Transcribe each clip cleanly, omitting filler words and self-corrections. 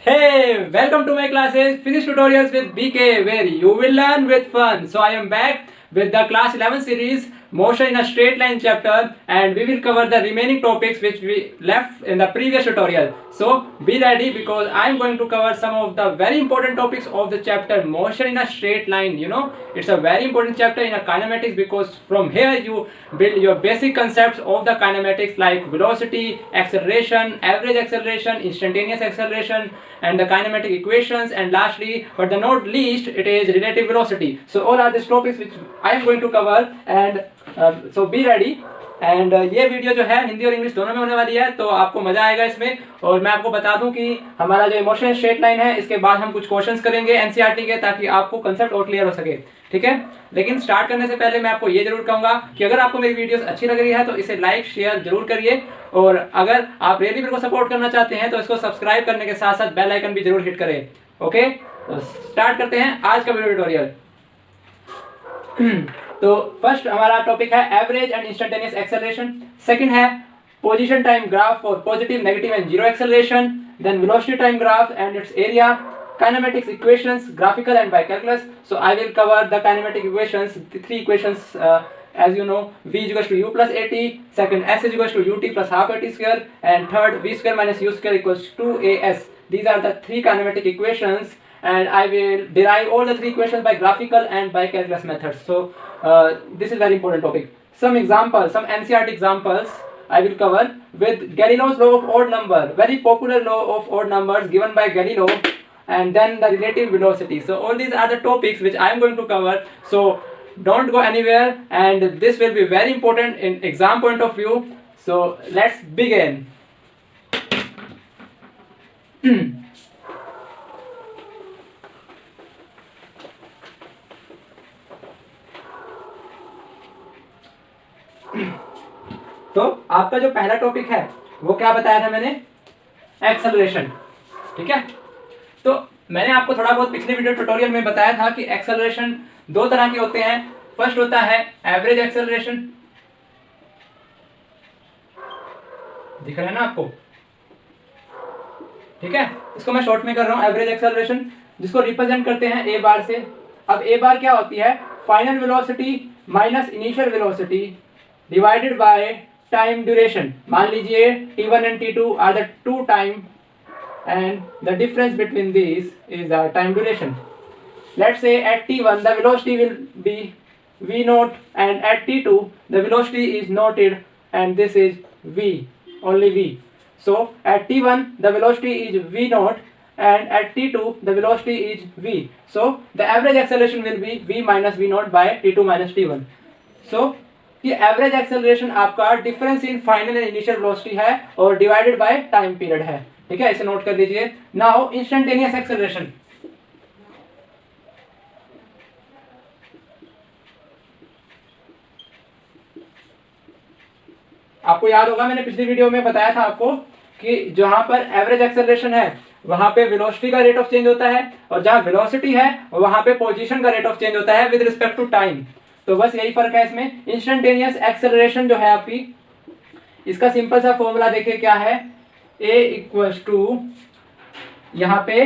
Hey, welcome to my classes, physics tutorials with BK, where you will learn with fun. So I am back with the class 11 series, motion in a straight line chapter, and we will cover the remaining topics which we left in the previous tutorial. So be ready because I am going to cover some of the very important topics of the chapter motion in a straight line. You know, it's a very important chapter in a kinematics because from here you build your basic concepts of the kinematics like velocity, acceleration, average acceleration, instantaneous acceleration, and the kinematic equations, and lastly but the not least it is relative velocity. So all are these topics which I am going to cover, and so be ready. And ये video जो है हिंदी और English दोनों में होने वाली है, तो आपको मजा आएगा इसमें। और मैं आपको बता दूं कि हमारा जो इमोशन स्ट्रेट लाइन है, इसके बाद हम कुछ क्वेश्चंस करेंगे एनसीईआरटी के, ताकि आपको कंसेप्ट और क्लियर हो सके, ठीक है। लेकिन स्टार्ट करने से पहले मैं आपको ये जरूर कहूंगा कि अगर आपको मेरी वीडियोस अच्छी लग रही है तो इसे लाइक शेयर जरूर करिए, और अगर आप रियली मेरे को सपोर्ट करना चाहते हैं तो इसको सब्सक्राइब करने के साथ साथ बेल आइकन भी जरूर हिट करें। ओके, तो स्टार्ट करते हैं आज का वीडियो ट्यूटोरियल। तो फर्स्ट हमारा टॉपिक है average and instantaneous acceleration, second है position time graph for positive, negative and zero acceleration, then velocity time graph and its area, kinematics equations, graphical and by calculus. So I will cover the kinematic equations, the three equations, as you know, v is equals to u plus at, second s is equals to ut plus half at square, and third v square minus u square equals to as. These are the three kinematic equations, and I will derive all the three equations by graphical and by calculus methods. So this is very important topic. Some examples, some NCERT examples I will cover with Galileo's law of odd number, very popular law of odd numbers given by Galileo, and then the relative velocity. So all these are the topics which I am going to cover, so don't go anywhere, and this will be very important in exam point of view. So let's begin. तो आपका जो पहला topic है वो क्या बताया था मैंने, एक्सेलरेशन, ठीक है। तो मैंने आपको थोड़ा बहुत पिछले वीडियो ट्यूटोरियल में बताया था कि एक्सेलरेशन दो तरह के होते हैं। फर्स्ट होता है एवरेज एक्सेलरेशन, दिख रहा है ना आपको, ठीक है। इसको मैं शॉर्ट में कर रहा हूं, एवरेज एक्सेलरेशन, जिसको रिप्रेजेंट करते हैं ए बार से। अब ए बार क्या होती है, final velocity minus initial velocity divided by time duration. मान लीजिए t1 and t2 are the two time, and the difference between these is the time duration. Let's say at t1 the velocity will be v naught, and at t2 the velocity is noted, and this is v, only v. So at t1 the velocity is v naught, and at t2 the velocity is v. So the average acceleration will be v minus v naught by t2 minus t1. So ये average acceleration आपका difference in final and initial velocity है और divided by time period है, ठीक है, इसे note कर लीजिए। नाउ इंस्टेंटेनियस एक्सेलरेशन, आपको याद होगा मैंने पिछली वीडियो में बताया था आपको कि जहां पर एवरेज एक्सेलरेशन है वहां पे वेलोसिटी का रेट ऑफ चेंज होता है, और जहां वेलोसिटी है वहां पे पोजीशन का रेट ऑफ चेंज होता है विद रिस्पेक्ट टू टाइम। तो बस यही फर्क है इसमें। इंस्टेंटेनियस एक्सेलरेशन जो है आपकी, इसका सिंपल सा फॉर्मूला देखिए क्या है, a इक्वल्स टू यहाँ पे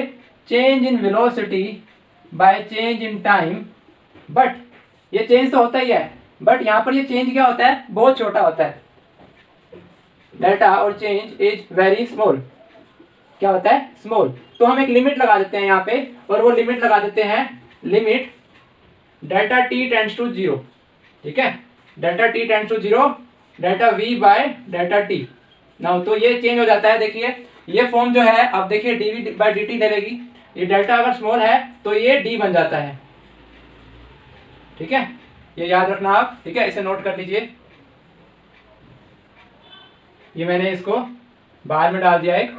change in velocity by change in time. But ये चेंज तो होता ही है, बट यहाँ पर ये चेंज क्या होता है, बहुत छोटा होता है, डेल्टा, और चेंज इज वेरी स्मॉल। क्या होता है, स्मॉल। तो हम एक लिमिट लगा देते हैं यहाँ पे, और वो लिमिट लगा देते हैं limit delta t tends to zero, ठीक है, delta t tends to zero, delta v by delta t. Now तो ये चेंज हो जाता है, देखिए ये फॉर्म जो है, अब देखिए डीवी बाय डी ले लेगी, ये डेल्टा अगर स्मॉल है तो ये डी बन जाता है, ठीक है, ये याद रखना आप, ठीक है, इसे नोट कर लीजिए। ये मैंने इसको बाहर में डाल दिया एक,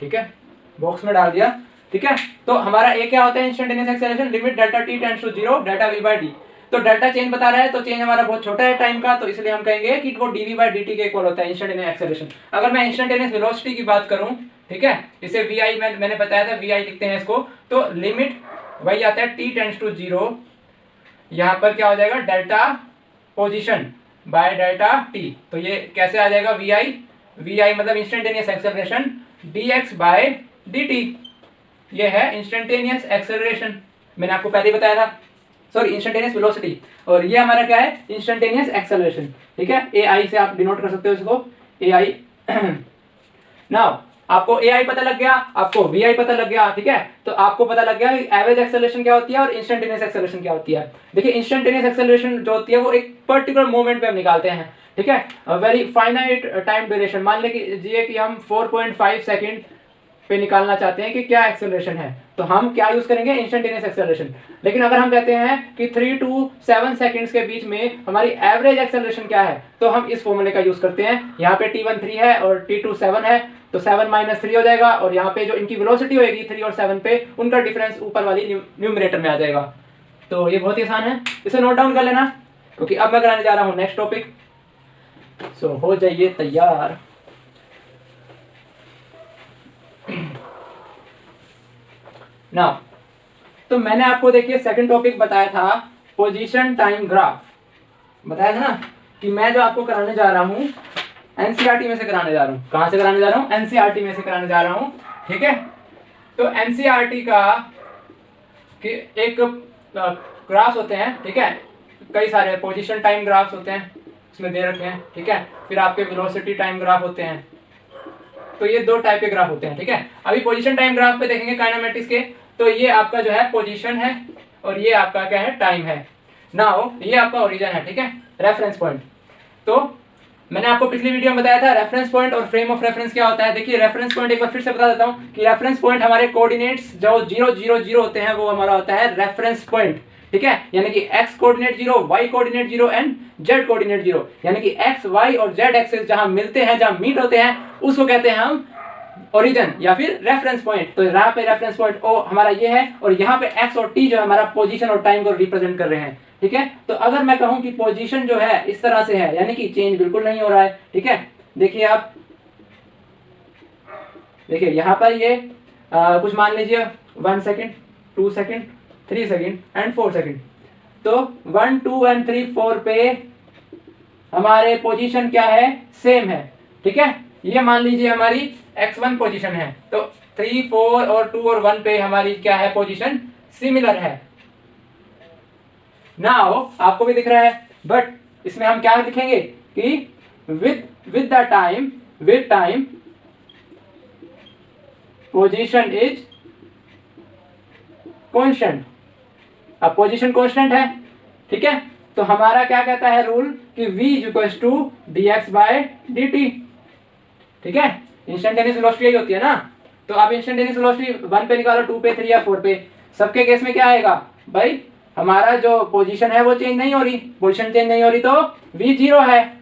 ठीक है, बॉक्स में डाल दिया, ठीक है। तो हमारा ए क्या होता है, instantaneous acceleration, limit delta t tends to zero, delta v by d. तो डेल्टा चेंज बता रहा है, तो चेंज हमारा बहुत छोटा है टाइम का, तो इसलिए हम कहेंगे कि वो डीवी बाय डी टी के इक्वल होता है इंस्टेंटेनियस एक्सेलरेशन। अगर मैं इंस्टेंटेनियस वेलोसिटी की बात करूं, ठीक है, इसे वी आई मैंने बताया था, वी आई लिखते हैं इसको, तो लिमिट वही आता है टी टेंड्स टू जीरो, यहाँ पर क्या हो जाएगा, delta position by delta t. तो ये कैसे आ जाएगा, वी आई मतलब instantaneous acceleration d x by d t. ये है इंस्टेंटेनियस एक्सेलरेशन, मैंने आपको पहले ही बताया था, सॉरी इंस्टेंटेनियस वेलोसिटी, और ये हमारा क्या है इंस्टेंटेनियस एक्सेलरेशन, ठीक है, ए आई से आप डिनोट कर सकते हो इसको, ए आई। नाउ आपको ए आई पता लग गया, आपको वी आई पता लग गया, ठीक है, तो आपको पता लग गया कि एवरेज एक्सेलरेशन क्या होती है और इंस्टेंटेनियस एक्सेलरेशन क्या होती है। देखिए इंस्टेंटेनियस एक्सेलरेशन जो होती है वो एक पर्टिकुलर मोमेंट पे हम निकालते हैं, ठीक है, वेरी फाइनाइट टाइम ड्यूरेशन, मान लीजिए कि हम 4.5 सेकंड पे निकालना चाहते हैं कि क्या एक्सेलरेशन है, तो हम क्या यूज करेंगे इंस्टेंटेनियस एक्सेलरेशन। लेकिन अगर हम कहते हैं कि 3 to 7 सेकंड्स के बीच में हमारी एवरेज एक्सेलरेशन क्या है, तो हम इस फॉर्मूले का यूज करते हैं। यहाँ पे t1 3 है और t2 7 है, तो 7 - 3 हो जाएगा, और यहाँ पे जो इनकी वेलोसिटी होगी 3 और 7 पे, उनका डिफरेंस ऊपर वाली न्यूमरेटर में आ जाएगा। तो ये बहुत ही आसान है, इसे नोट डाउन कर लेना, क्योंकि अब मैं कराने जा रहा हूँ नेक्स्ट टॉपिक। सो हो जाइए तैयार। ना तो मैंने आपको देखिए सेकंड टॉपिक बताया था पोजीशन टाइम ग्राफ, बताया था ना कि मैं जो आपको कराने जा रहा हूँ एनसीईआरटी में से कराने जा रहा हूँ। कहाँ से कराने जा रहा हूँ? एनसीईआरटी में से कराने जा रहा हूँ, ठीक है। तो एनसीईआरटी का कि एक ग्राफ्स होते हैं, ठीक है, कई सारे पोजीशन टाइम ग्राफ्स होते हैं, इसमें दे रखे हैं, ठीक है, फिर आपके वेलोसिटी टाइम ग्राफ होते हैं, तो ये 2 टाइप के ग्राफ होते हैं, ठीक है। अभी पोजीशन टाइम ग्राफ पे देखेंगे काइनेमेटिक्स के, तो ये आपका जो है पोजीशन है और ये आपका क्या है टाइम है। नाउ ये आपका ओरिजिन है, ठीक है, रेफरेंस पॉइंट। तो मैंने आपको पिछली वीडियो में बताया था रेफरेंस पॉइंट और फ्रेम ऑफ रेफरेंस क्या होता है। देखिए रेफरेंस पॉइंट एक बार फिर से बता देता हूँ कि रेफरेंस पॉइंट हमारे कोऑर्डिनेट्स जो 0 0 0 होते हैं वो हमारा होता है रेफरेंस पॉइंट, ठीक है, यानी कि x coordinate 0, y coordinate 0 and z coordinate 0, यानी कि x, y और z एक्सिस जहां मिलते हैं, जहां मीट होते हैं, उसको कहते हैं हम ओरिजिन या फिर रेफरेंस पॉइंट। तो यहाँ पे रेफरेंस पॉइंट ओ हमारा ये है, और यहाँ पे x और t जो है हमारा पोजीशन और टाइम को रिप्रेजेंट कर रहे हैं, ठीक है। तो अगर मैं कहूँ कि पोजीशन जो है इस तरह से है, यानी कि चेंज बिल्कुल नहीं हो रहा है, ठीक है। देखिए आप देखिए यहाँ पर ये कुछ मान लीजिए 1 second, 2 second, 3 second and 4 second. तो 1, 2 एंड 3, 4 पे हमारे पोजीशन क्या है, सेम है, ठीक है। ये मान लीजिए हमारी x1 पोजीशन है, तो 3, 4 और 2 और 1 पे हमारी क्या है पोजीशन, सिमिलर है। नाउ आपको भी दिख रहा है, बट इसमें हम क्या लिखेंगे कि with time position is constant. अब पोजीशन कांस्टेंट है, ठीक है, तो हमारा क्या कहता है रूल कि v = dx/dt, ठीक है। इंस्टेंटेनियस वेलोसिटी यही होती है ना, तो आप इंस्टेंटेनियस वेलोसिटी 1 पे निकालो, 2 पे, 3 या 4 पे, सबके केस में क्या आएगा भाई, हमारा जो पोजीशन है वो चेंज नहीं हो रही, पोजीशन चेंज नहीं हो रही तो v 0 है।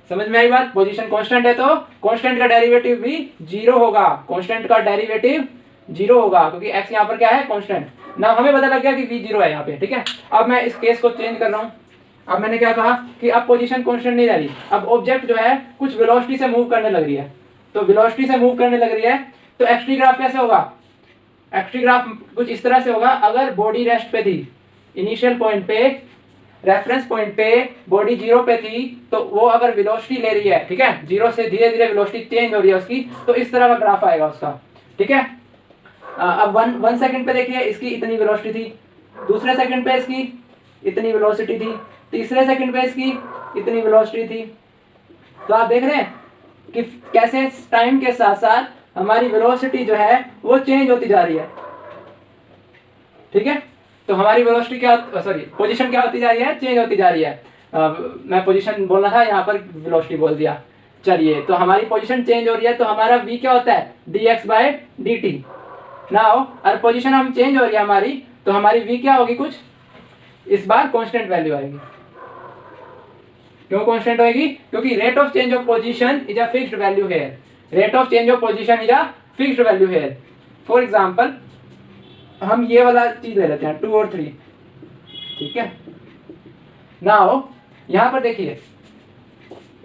समझ में आई बात? पोजीशन कांस्टेंट है तो कांस्टेंट का डेरिवेटिव भी 0 होगा, कांस्टेंट का डेरिवेटिव 0 होगा, क्योंकि x यहाँ पर क्या है कांस्टेंट। ना हमें पता लग गया कि v 0 है यहाँ पे, ठीक है। अब मैं इस केस को चेंज कर रहा हूँ। अब मैंने क्या कहा कि अब पोजीशन कांस्टेंट नहीं रह रही, अब ऑब्जेक्ट जो है कुछ वेलोसिटी से मूव करने लग रही है, तो वेलोसिटी से मूव करने लग रही है, तो एक्सटी ग्राफ कैसे होगा, एक्सटी ग्राफ कुछ इस तरह से होगा। अगर बॉडी रेस्ट पे थी, इनिशियल पॉइंट पे, रेफरेंस पॉइंट पे बॉडी 0 पे थी, तो वो अगर वेलोसिटी ले रही है, ठीक है, 0 से धीरे धीरे वेलोसिटी चेंज हो रही है उसकी, तो इस तरह का ग्राफ आएगा उसका, ठीक है। अब 1 सेकंड पे देखिए इसकी इतनी वेलोसिटी थी, दूसरे सेकंड पे इसकी इतनी वेलोसिटी थी, तीसरे सेकंड पे इसकी इतनी वेलोसिटी थी। तो आप देख रहे हैं कि कैसे टाइम के साथ साथ हमारी वेलोसिटी जो है वो चेंज होती जा रही है, ठीक है। तो हमारी वेलोसिटी क्या, सॉरी पोजीशन क्या होती जा रही है, चेंज होती जा रही है। मैं पोजीशन बोलना था, यहाँ पर वेलोसिटी बोल दिया। चलिए, तो हमारी पोजीशन चेंज हो रही है, तो हमारा v क्या होता है, dx/dt। नाउ अगर पोजीशन हम चेंज हो रही है हमारी, तो हमारी v क्या होगी, कुछ इस बार कांस्टेंट वैल्यू आएगी। क्यों कांस्टेंट होगी? क्योंकि rate of change of position is a fixed value here, rate of change of position is a fixed value here. For example हम ये वाला चीज ले लेते हैं 2 और 3, ठीक है। नाउ यहां पर देखिए,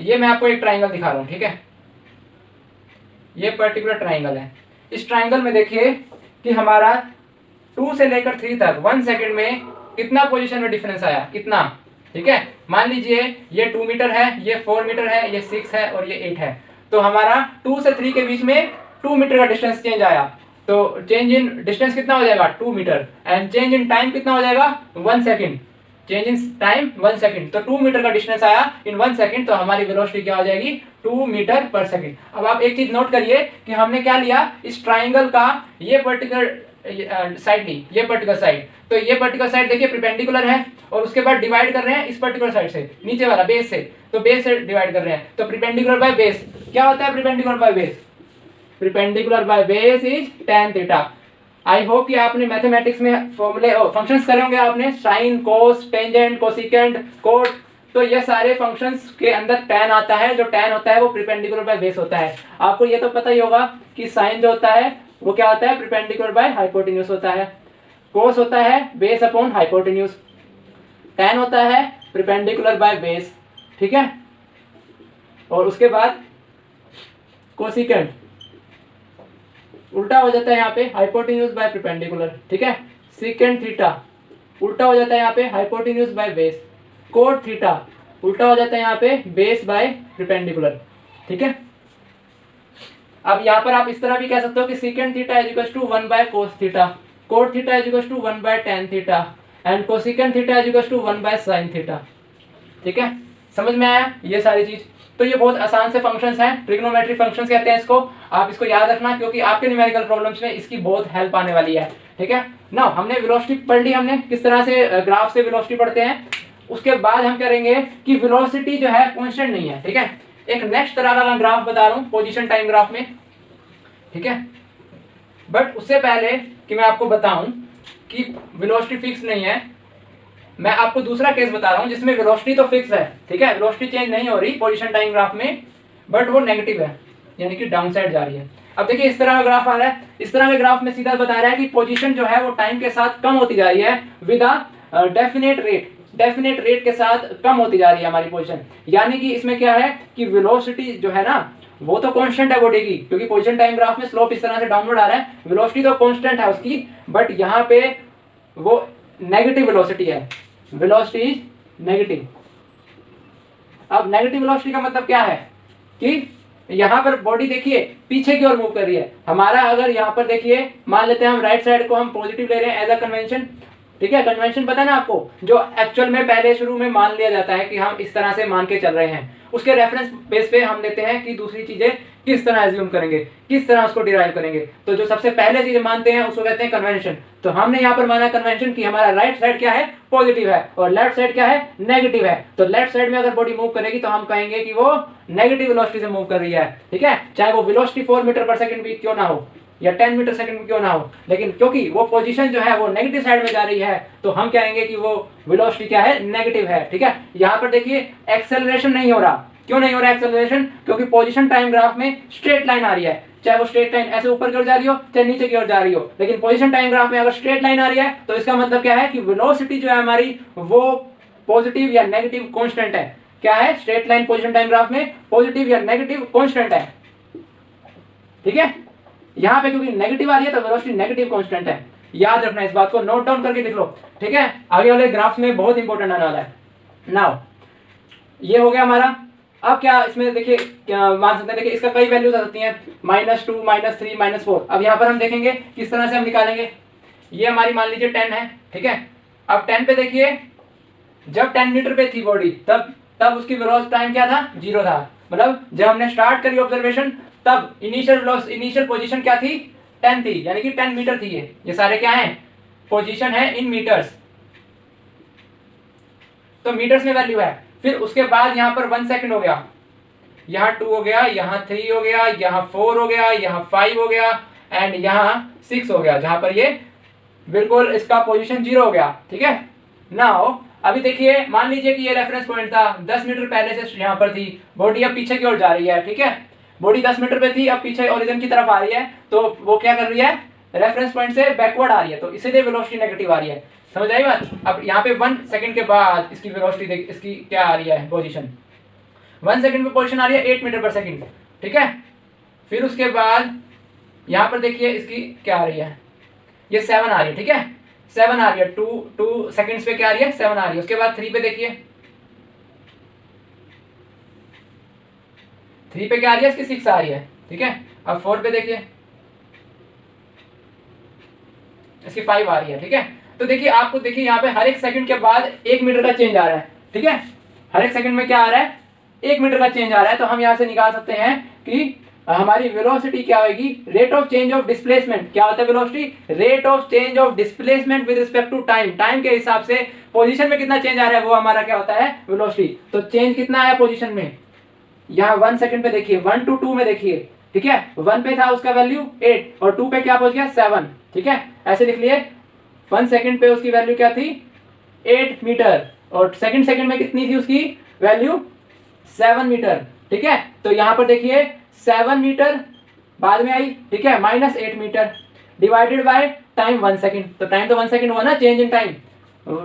ये मैं आपको एक ट्राइंगल दिखा रहा हूं, ठीक है, ये पर्टिकुलर ट्राइंगल है। इस ट्राइंगल में देखिए कि हमारा 2 से लेकर 3 तक 1 सेकंड में कितना पोजीशन में डिफरेंस आया, कितना, ठीक है। मान लीजिए ये 2 मीटर है, ये 4 मीटर है, ये 6 है और ये 8 है, तो हमारा 2 से 3 के बीच में 2 मीटर का डिस्टेंस चेंज आया। तो चेंज इन डिस्टेंस कितना हो जाएगा 2 metre, and change in time कितना हो जाएगा 1 second, change in time 1 second. तो 2 मीटर का डिस्टेंस आया इन 1 सेकेंड, तो हमारी वेलोसिटी क्या हो जाएगी 2 मीटर पर सेकेंड। अब आप एक चीज नोट करिए कि हमने क्या लिया, इस ट्राइंगल का ये पर्टिकुलर साइड ली, ये पर्टिकुलर साइड, तो ये पर्टिकुलर साइड देखिए परपेंडिकुलर है, और उसके बाद डिवाइड कर रहे हैं इस पर्टिकुलर साइड से, नीचे वाला बेस से, तो बेस से डिवाइड कर रहे हैं, तो परपेंडिकुलर बाय बेस क्या होता है, perpendicular by base, perpendicular by base is tan theta. I hope कि आपने मैथमेटिक्स में फॉर्मूले फंक्शंस करे होंगे आपने, साइन, कोस, टेंजेंट, कोसिकेंट, कोट, तो ये सारे फंक्शंस के अंदर tan आता है, जो tan होता है वो परपेंडिकुलर बाय बेस होता है। आपको ये तो पता ही होगा कि साइन जो होता है वो क्या होता है, परपेंडिकुलर बाय हाइपोटेन्यूज होता है, कोस होता है बेस अपॉन हाइपोटेन्यूज, tan होता है परपेंडिकुलर बाय बेस, ठीक है। और उसके बाद कोसिकेंट उल्टा हो जाता है यहाँ पे हाइपोटेन्यूज बाय परपेंडिकुलर, ठीक है। सीकेंट थीटा उल्टा हो जाता है यहाँ पे hypotenuse by base, cot theta उल्टा हो जाता है यहाँ पे बेस बाय परपेंडिकुलर, ठीक है। अब यहाँ पर आप इस तरह भी कह सकते हो कि secant theta is equal to 1 by cos theta, cot theta is equal to 1 by tan theta, and cosecant theta is equal to 1 by sin theta, ठीक है। समझ में आया ये सारी चीज? तो ये बहुत आसान से फंक्शंस हैं, ट्रिग्नोमेट्री फंक्शंस कहते हैं इसको। आप इसको याद रखना क्योंकि आपके न्यूमेरिकल प्रॉब्लम्स में इसकी बहुत हेल्प आने वाली है, ठीक है ना। हमने वेलोसिटी पढ़ ली, हमने किस तरह से ग्राफ से वेलोसिटी पढ़ते हैं। उसके बाद हम करेंगे कि वेलोसिटी जो है कांस्टेंट नहीं है, ठीक है। एक नेक्स्ट तरह का ग्राफ बता रहा हूँ पोजीशन टाइम ग्राफ में, ठीक है। बट उससे पहले कि मैं आपको बताऊं कि वेलोसिटी फिक्स नहीं है, मैं आपको दूसरा केस बता रहा हूं जिसमें वेलोसिटी तो फिक्स है, ठीक है, वेलोसिटी चेंज नहीं हो रही पोजीशन टाइम ग्राफ में, बट वो नेगेटिव है, यानी कि डाउन साइड जा रही है। अब देखिए इस तरह का ग्राफ आ रहा है, इस तरह के ग्राफ में सीधा बता रहा है कि पोजीशन जो है वो टाइम के साथ कम होती जा रही है with a definite rate, definite rate के साथ कम होती जा रही है हमारी पोजीशन। यानी कि इसमें क्या है कि वेलोसिटी जो है ना वो तो कांस्टेंट है बॉडी की, क्योंकि पोजीशन टाइम ग्राफ में स्लोप इस तरह से डाउनवर्ड आ रहा है, वेलोसिटी तो कांस्टेंट है उसकी, बट यहाँ पे वो नेगेटिव वेलोसिटी है, वेलोसिटी इज नेगेटिव। अब नेगेटिव वेलोसिटी का मतलब क्या है कि यहाँ पर बॉडी देखिए पीछे की ओर मूव कर रही है हमारा। अगर यहाँ पर देखिए मान लेते हैं हम राइट साइड को हम पॉजिटिव ले रहे हैं एज अ कन्वेंशन, ठीक है। कन्वेंशन पता है ना आपको, जो एक्चुअल में पहले शुरू में मान लिया जाता है कि हम इस तरह से मान के चल रहे हैं, उसके रेफरेंस बेस पे हम लेते हैं कि दूसरी चीजें किस तरह एज्यूम करेंगे, किस तरह उसको डिराइव करेंगे। तो जो सबसे पहले चीजें मानते हैं उसको कहते हैं कन्वेंशन। तो हमने यहाँ पर माना कन्वेंशन कि हमारा राइट साइड क्या है पॉजिटिव है और लेफ्ट साइड क्या है नेगेटिव है। तो लेफ्ट साइड में अगर बॉडी मूव करेगी तो हम कहेंगे कि वो नेगेटिव वेलोसिटी से मूव कर रही है, ठीक है, चाहे वो वेलोसिटी 4 मीटर पर सेकंड भी क्यों ना हो या 10 मीटर सेकंड में क्यों ना हो, लेकिन क्योंकि वो पोजीशन जो है वो नेगेटिव साइड में जा रही है तो हम कहेंगे कि वो वेलोसिटी क्या है नेगेटिव है, ठीक है। यहाँ पर देखिए एक्सेलरेशन नहीं हो रहा, क्यों नहीं हो रहा एक्सेलरेशन, क्योंकि पोजीशन टाइम ग्राफ में स्ट्रेट लाइन आ रही है, चाहे वो स्ट्रेट लाइन ऐसे ऊपर की ओर जा रही हो चाहे नीचे की ओर जा रही हो, लेकिन पोजीशन टाइम ग्राफ में अगर स्ट्रेट लाइन आ रही है तो इसका मतलब क्या है कि वेलोसिटी जो है हमारी वो पॉजिटिव या नेगेटिव कांस्टेंट है। क्या है, straight line position time graph में पॉजिटिव या नेगेटिव कांस्टेंट है, ठीक है। यहाँ पे क्योंकि नेगेटिव आ रही है तो वेलोसिटी नेगेटिव कांस्टेंट है, याद रखना इस बात को, नोट डाउन करके लिख लो, ठीक है। आगे वाले ग्राफ्स में बहुत इंपॉर्टेंट आने वाला है। नाउ ये हो गया हमारा। अब क्या इसमें देखिए क्या मान सकते हैं, देखिए इसका कई वैल्यूज आ सकती हैं, -2 -3 -4। अब यहाँ पर हम देखेंगे किस तरह से हम निकालेंगे। ये हमारी मान लीजिए 10 है, ठीक है। अब 10 पे देखिए जब 10 मीटर पे थी बॉडी तब उसकी वेलोसिटी टाइम क्या था 0 था, मतलब जब हमने स्टार्ट करी ऑब्जर्वेशन तब इनिशियल पोजीशन क्या थी 10 थी, यानी कि 10 मीटर थी। ये सारे क्या हैं पोजीशन है इन मीटर्स, तो मीटर्स में वैल्यू है। फिर उसके बाद यहाँ पर 1 सेकंड हो गया, यहाँ 2 हो गया, यहाँ 3 हो गया, यहाँ 4 हो गया, यहाँ 5 हो गया एंड यहाँ 6 हो गया, जहां पर ये बिल्कुल इसका पोजीशन 0 हो गया, ठीक है। नाउ अभी देखिए मान लीजिए कि ये रेफरेंस पॉइंट था, 10 मीटर पहले से यहाँ पर थी बॉडी, अब पीछे की ओर जा रही है, ठीक है। बॉडी 10 मीटर पे थी, अब पीछे ओरिजिन की तरफ आ रही है, तो वो क्या कर रही है रेफरेंस पॉइंट से बैकवर्ड आ रही है, तो इसीलिए वेलोसिटी नेगेटिव आ रही है। समझ आई बात। अब यहाँ पे 1 सेकंड के बाद इसकी वेलोसिटी देख, इसकी क्या आ रही है पोजीशन, 1 सेकंड में पोजीशन आ रही है 8 मीटर पर सेकंड, ठीक है। फिर उसके बाद यहाँ पर देखिए इसकी क्या आ रही है, ये 7 आ रही है, ठीक है, 7 आ रही है, 2 सेकंड्स पे क्या आ रही है 7 आ रही है। उसके बाद 3 पे देखिए, 3 पे क्या आ रही है इसकी 6 आ रही है, ठीक है। अब 4 पे देखिए, इसकी 5 आ रही है, ठीक है। तो देखिए आपको देखिए यहाँ पे हर एक सेकंड के बाद 1 मीटर का चेंज आ रहा है, ठीक है। हर एक सेकंड में क्या आ रहा है, 1 मीटर का चेंज आ रहा है। तो हम यहाँ से निकाल सकते हैं कि हमारी वेलोसिटी क्या होगी, rate of change of displacement. क्या होता है velocity, rate of change of displacement with respect to time. Time के हिसाब से पोजीशन में कितना चेंज आ रहा है वो हमारा क्या होता है, वेलोसिटी। तो चेंज कितना आया पोजीशन में, यहाँ 1 सेकंड पे देखिए, 1 to 2 में देखिए, ठीक है। 1 पे था उसका वैल्यू 8 और 2 पे क्या पहुंच गया 7, ठीक है। ऐसे लिख लिए, 1 सेकंड पे उसकी वैल्यू क्या थी 8 मीटर और सेकंड में कितनी थी उसकी वैल्यू 7 मीटर, ठीक है। तो यहाँ पर देखिए 7 मीटर बाद में आई, ठीक है, -8 metre divided by time 1 second. तो टाइम तो 1 सेकंड हुआ ना, change in time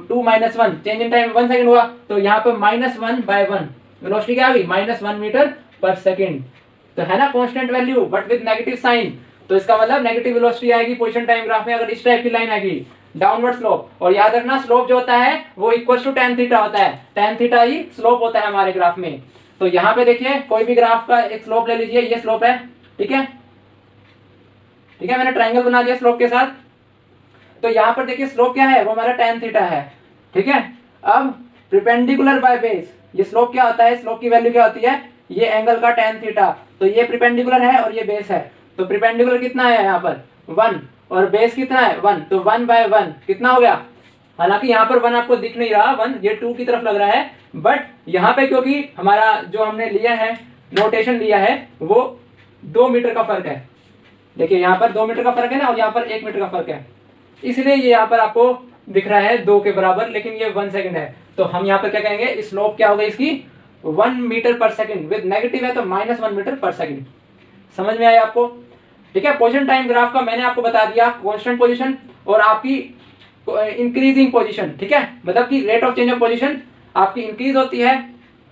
2 - 1 change in time 1 second हुआ। तो यहाँ पर -1/1 वेलोसिटी क्या होगी, -1 मीटर पर सेकंड। तो है ना constant value but with negative sign. तो इसका मतलब नेगेटिव वेलोसिटी आएगी पोजीशन टाइम ग्राफ में अगर इस टाइप की लाइन आएगी, डाउनवर्ड स्लोप। और याद रखना स्लोप जो होता है वो इक्वल टू tan थीटा होता है, tan थीटा ही स्लोप होता है हमारे ग्राफ में। तो यहाँ पे देखिए कोई भी ग्राफ का एक स्लोप ले लीजिए, ये स्लोप है, ठीक है, ठीक है। मैंने ट्रायंगल बना दिया स्लोप के साथ। तो यहाँ पर देखिए स्लोप क्या है, वो हमारा tan थीटा है, ठीक है। अब परपेंडिकुलर बाय बेस, ये स्लोप क्या होता है, स्लोप की वैल्यू क्या होती है, ये एंगल का tan थीटा। तो ये परपेंडिकुलर है और ये बेस है। तो परपेंडिकुलर कितना है यहाँ पर 1 और बेस कितना है 1, तो 1/1 कितना हो गया। हालांकि यहाँ पर 1 आपको दिख नहीं रहा, 1 ये 2 की तरफ लग रहा है, बट यहाँ पे क्योंकि हमारा जो हमने लिया है नोटेशन लिया है वो 2 मीटर का फर्क है। देखिए यहाँ पर 2 मीटर का फर्क है ना और यहाँ पर 1 मीटर का फर्क है, इसलिए ये यहाँ पर आपको दिख रहा है 2 के बराबर, लेकिन ये 1 सेकंड है। तो हम यहाँ पर क्या कहेंगे, स्लोप क्या होगा इसकी 1 मीटर पर सेकंड, विद नेगेटिव है तो -1 मीटर पर सेकंड। समझ में आया आपको, ठीक है। पोजीशन टाइम ग्राफ का मैंने आपको बता दिया कांस्टेंट पोजीशन और आपकी इंक्रीजिंग पोजीशन, ठीक है। मतलब कि rate of change of position आपकी इंक्रीज होती है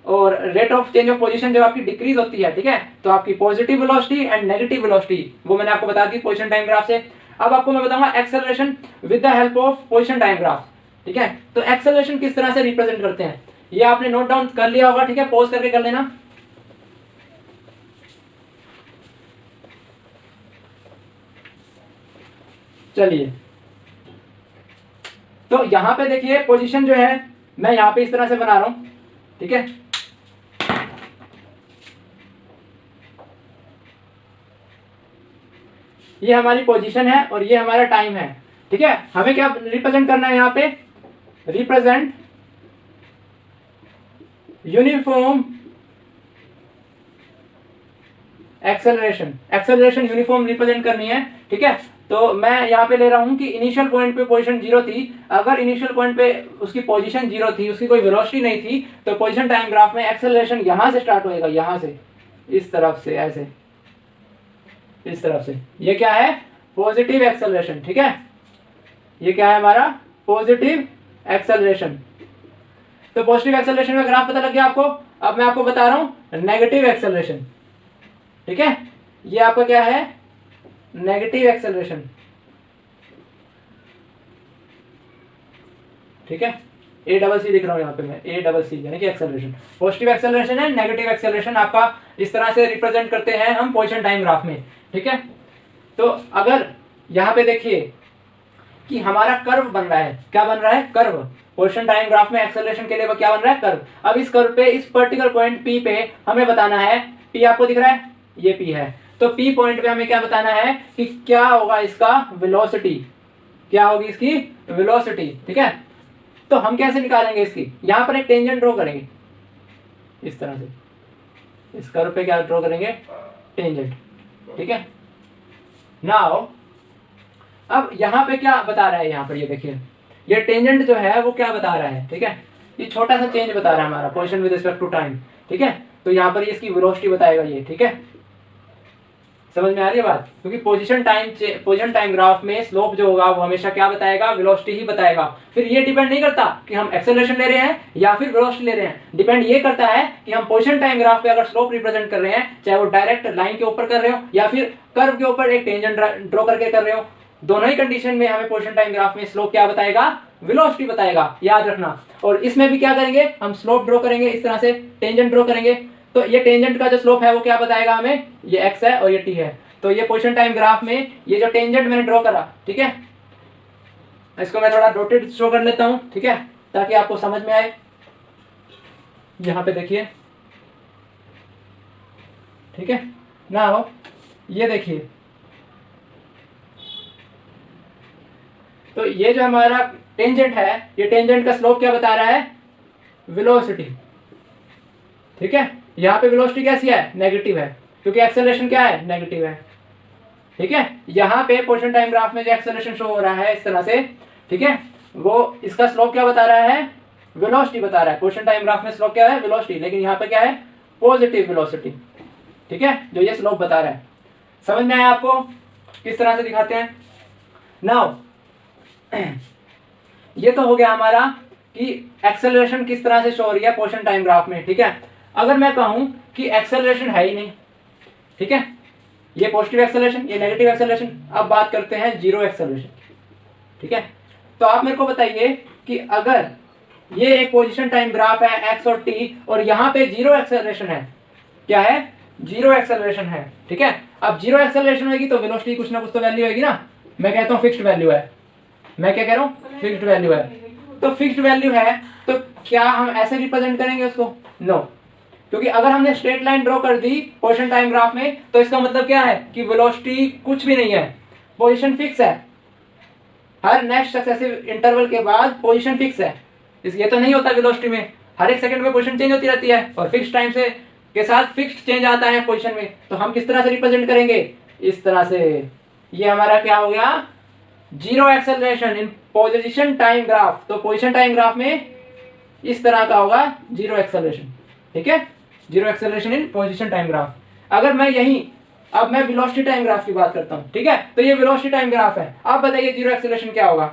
और rate of change of position जब आपकी डिक्रीज होती है, ठीक है, तो आपकी positive velocity and negative velocity वो मैंने आपको बता दी पोजीशन टाइम ग्राफ से। अब आपको मैं बताऊंगा acceleration with the help of position time graph, ठीक है। तो एक्सेलरेशन किस तरह से रिप्रेजेंट करते हैं ये आपने नोट डाउन कर लिया होगा, ठीक है, पॉज करके कर लेना। चलिए, तो यहां पे देखिए पोजीशन जो है मैं यहां पे इस तरह से बना रहा हूं, ठीक है। ये हमारी पोजीशन है और ये हमारा टाइम है, ठीक है। हमें क्या रिप्रेजेंट करना है यहाँ पे, represent uniform acceleration. Acceleration uniform represent करनी है, ठीक है। तो मैं यहाँ पे ले रहा हूँ कि इनिशियल पॉइंट पे पोजीशन 0 थी। अगर इनिशियल पॉइंट पे उसकी पोजीशन 0 थी, उसकी कोई वेलोसिटी नहीं थी, तो पोजीशन टाइम ग्राफ में एक्सेलरेशन यहाँ से स्टार्ट होएगा, यहाँ से इस तरफ से, ऐसे इस तरफ से। ये क्या है, पॉजिटिव एक्सेलरेशन, ठीक है। ये क्या है हमारा पॉजिटिव एक्सेलरेशन। तो पॉजिटिव एक्सेलरेशन का ग्राफ पता लग गया आपको। अब मैं आपको बता रहा हूँ नेगेटिव एक्सेलरेशन, ठीक है। ये आपका क्या है, नेगेटिव एक्सेलरेशन, ठीक है। ACC लिख रहा हूँ यहाँ पे मैं, ACC यानी कि एक्सेलरेशन। पॉजिटिव एक्सेलरेशन है, नेगेटिव एक्सेलरेशन आपका इस तरह से रिप्रेजेंट करते हैं हम पोजीशन टाइम ग्राफ में, ठीक है। तो अगर यहाँ पे देखिए कि हमारा कर्व बन रहा है, क्या बन रहा है, कर्व। पोजीशन टाइम ग्राफ में एक्सेलरेशन के लिए क्या बन रहा है, कर्व। अब इस कर्व पे इस पर्टिकुलर पॉइंट P पे हमें बताना है, P आपको दिख रहा है, ये P है। तो P पॉइंट पे हमें क्या बताना है कि क्या होगा इसका वेलोसिटी, क्या होगी इसकी वेलोसिटी, ठीक है। तो हम कैसे निकालेंगे इसकी, यहाँ पर एक टेंजेंट ड्रॉ करेंगे इस तरह से, इस कर्व पे क्या ड्रॉ करेंगे, टेंजेंट, ठीक है। नाउ अब यहाँ पे क्या बता रहा है, यहाँ पर ये देखिए ये टेंजेंट जो है वो क्या बता रहा है, ठीक है। ये छोटा सा चेंज बता रहा है हमारा position with respect to time, ठीक है। तो यहाँ पर इसकी वेलोसिटी बताएगा ये, ठीक है। समझ में आ रही है बात, क्योंकि पोजीशन टाइम ग्राफ में स्लोप जो होगा वो हमेशा क्या बताएगा, वेलोसिटी ही बताएगा। फिर ये डिपेंड नहीं करता कि हम एक्सेलरेशन ले रहे हैं या फिर वेलोसिटी ले रहे हैं, डिपेंड ये करता है कि हम पोजीशन टाइम ग्राफ पे अगर स्लोप रिप्रेजेंट कर रहे हैं, चाहे वो डायरेक्ट लाइन के ऊपर कर रहे हो या फिर कर्व के ऊपर एक टेंजेंट ड्रॉ करके कर रहे हो, दोनों ही कंडीशन में हमें पोजीशन टाइम ग्राफ में स्लोप क्या बताएगा, वेलोसिटी बताएगा, याद रखना। और इसमें भी क्या करेंगे, हम स्लोप ड्रॉ करेंगे इस तरह से, टेंजेंट ड्रॉ करेंगे। तो ये टेंजेंट का जो स्लोप है वो क्या बताएगा हमें, ये x है और ये t है। तो ये पोजीशन टाइम ग्राफ में ये जो टेंजेंट मैंने ड्रॉ करा, ठीक है, इसको मैं थोड़ा डॉटेड शो कर लेता हूँ, ठीक है, ताकि आपको समझ में आए। यहाँ पे देखिए, ठीक है ना, हो ये देखिए, तो ये जो हमारा टेंजेंट है, ये टेंजेंट का स्लोप क्या बता रहा है, वेलोसिटी, ठीक है। यहाँ पे वेलोसिटी कैसी है, नेगेटिव है, क्योंकि एक्सेलरेशन क्या है, नेगेटिव है, ठीक है। यहाँ पे पोजीशन टाइम ग्राफ में जो एक्सेलरेशन शो हो रहा है इस तरह से, ठीक है, वो इसका स्लोप क्या बता रहा है, वेलोसिटी बता रहा है। पोजीशन टाइम ग्राफ में स्लोप क्या है, वेलोसिटी, लेकिन यहाँ पे क्या है, पॉजिटिव वेलोसिटी, ठीक है, जो ये स्लोप बता रहा है। समझ में आया आपको, किस तरह से दिखाते हैं। नाउ ये तो हो गया हमारा कि एक्सेलरेशन किस तरह से शो हो रही है पोजीशन टाइम ग्राफ में, ठीक है। अगर मैं कहूं कि एक्सेलरेशन है ही नहीं, ठीक है, ये पॉजिटिव एक्सेलरेशन, ये नेगेटिव एक्सेलरेशन, अब बात करते हैं जीरो एक्सेलरेशन, ठीक है। तो आप मेरे को बताइए कि अगर ये एक पोजीशन टाइम ग्राफ है एक्स और टी, और यहाँ पे जीरो एक्सेलरेशन है, क्या है, जीरो एक्सेलरेशन है, ठीक है। अब जीरो एक्सेलरेशन होगी तो वेलोसिटी कुछ ना कुछ तो वैल्यू होगी ना। मैं कहता हूँ फिक्स्ड वैल्यू है, मैं क्या कह रहा हूँ, फिक्स्ड वैल्यू है। तो फिक्स्ड वैल्यू है तो क्या हम ऐसे रिप्रेजेंट करेंगे उसको, नो, क्योंकि अगर हमने स्ट्रेट लाइन ड्रॉ कर दी पोजीशन टाइम ग्राफ में तो इसका मतलब क्या है कि वेलोसिटी कुछ भी नहीं है, पोजीशन फिक्स है, हर नेक्स्ट सक्सेसिव इंटरवल के बाद पोजीशन फिक्स है। ये तो नहीं होता वेलोसिटी में, हर एक सेकंड में पोजीशन चेंज होती रहती है, और फिक्स टाइम से के साथ फिक्स्ड चेंज आता है पोजीशन में। तो हम किस तरह से रिप्रेजेंट करेंगे, इस तरह से। ये हमारा क्या हो गया, zero acceleration in position time graph. तो पोजीशन टाइम ग्राफ में इस तरह का होगा जीरो एक्सेलरेशन, ठीक है, zero acceleration in position time graph. अगर मैं यही, अब मैं वेलोसिटी टाइम ग्राफ की बात करता हूं, ठीक है, तो ये वेलोसिटी टाइम ग्राफ है। आप बताइए जीरो एक्सेलरेशन क्या होगा।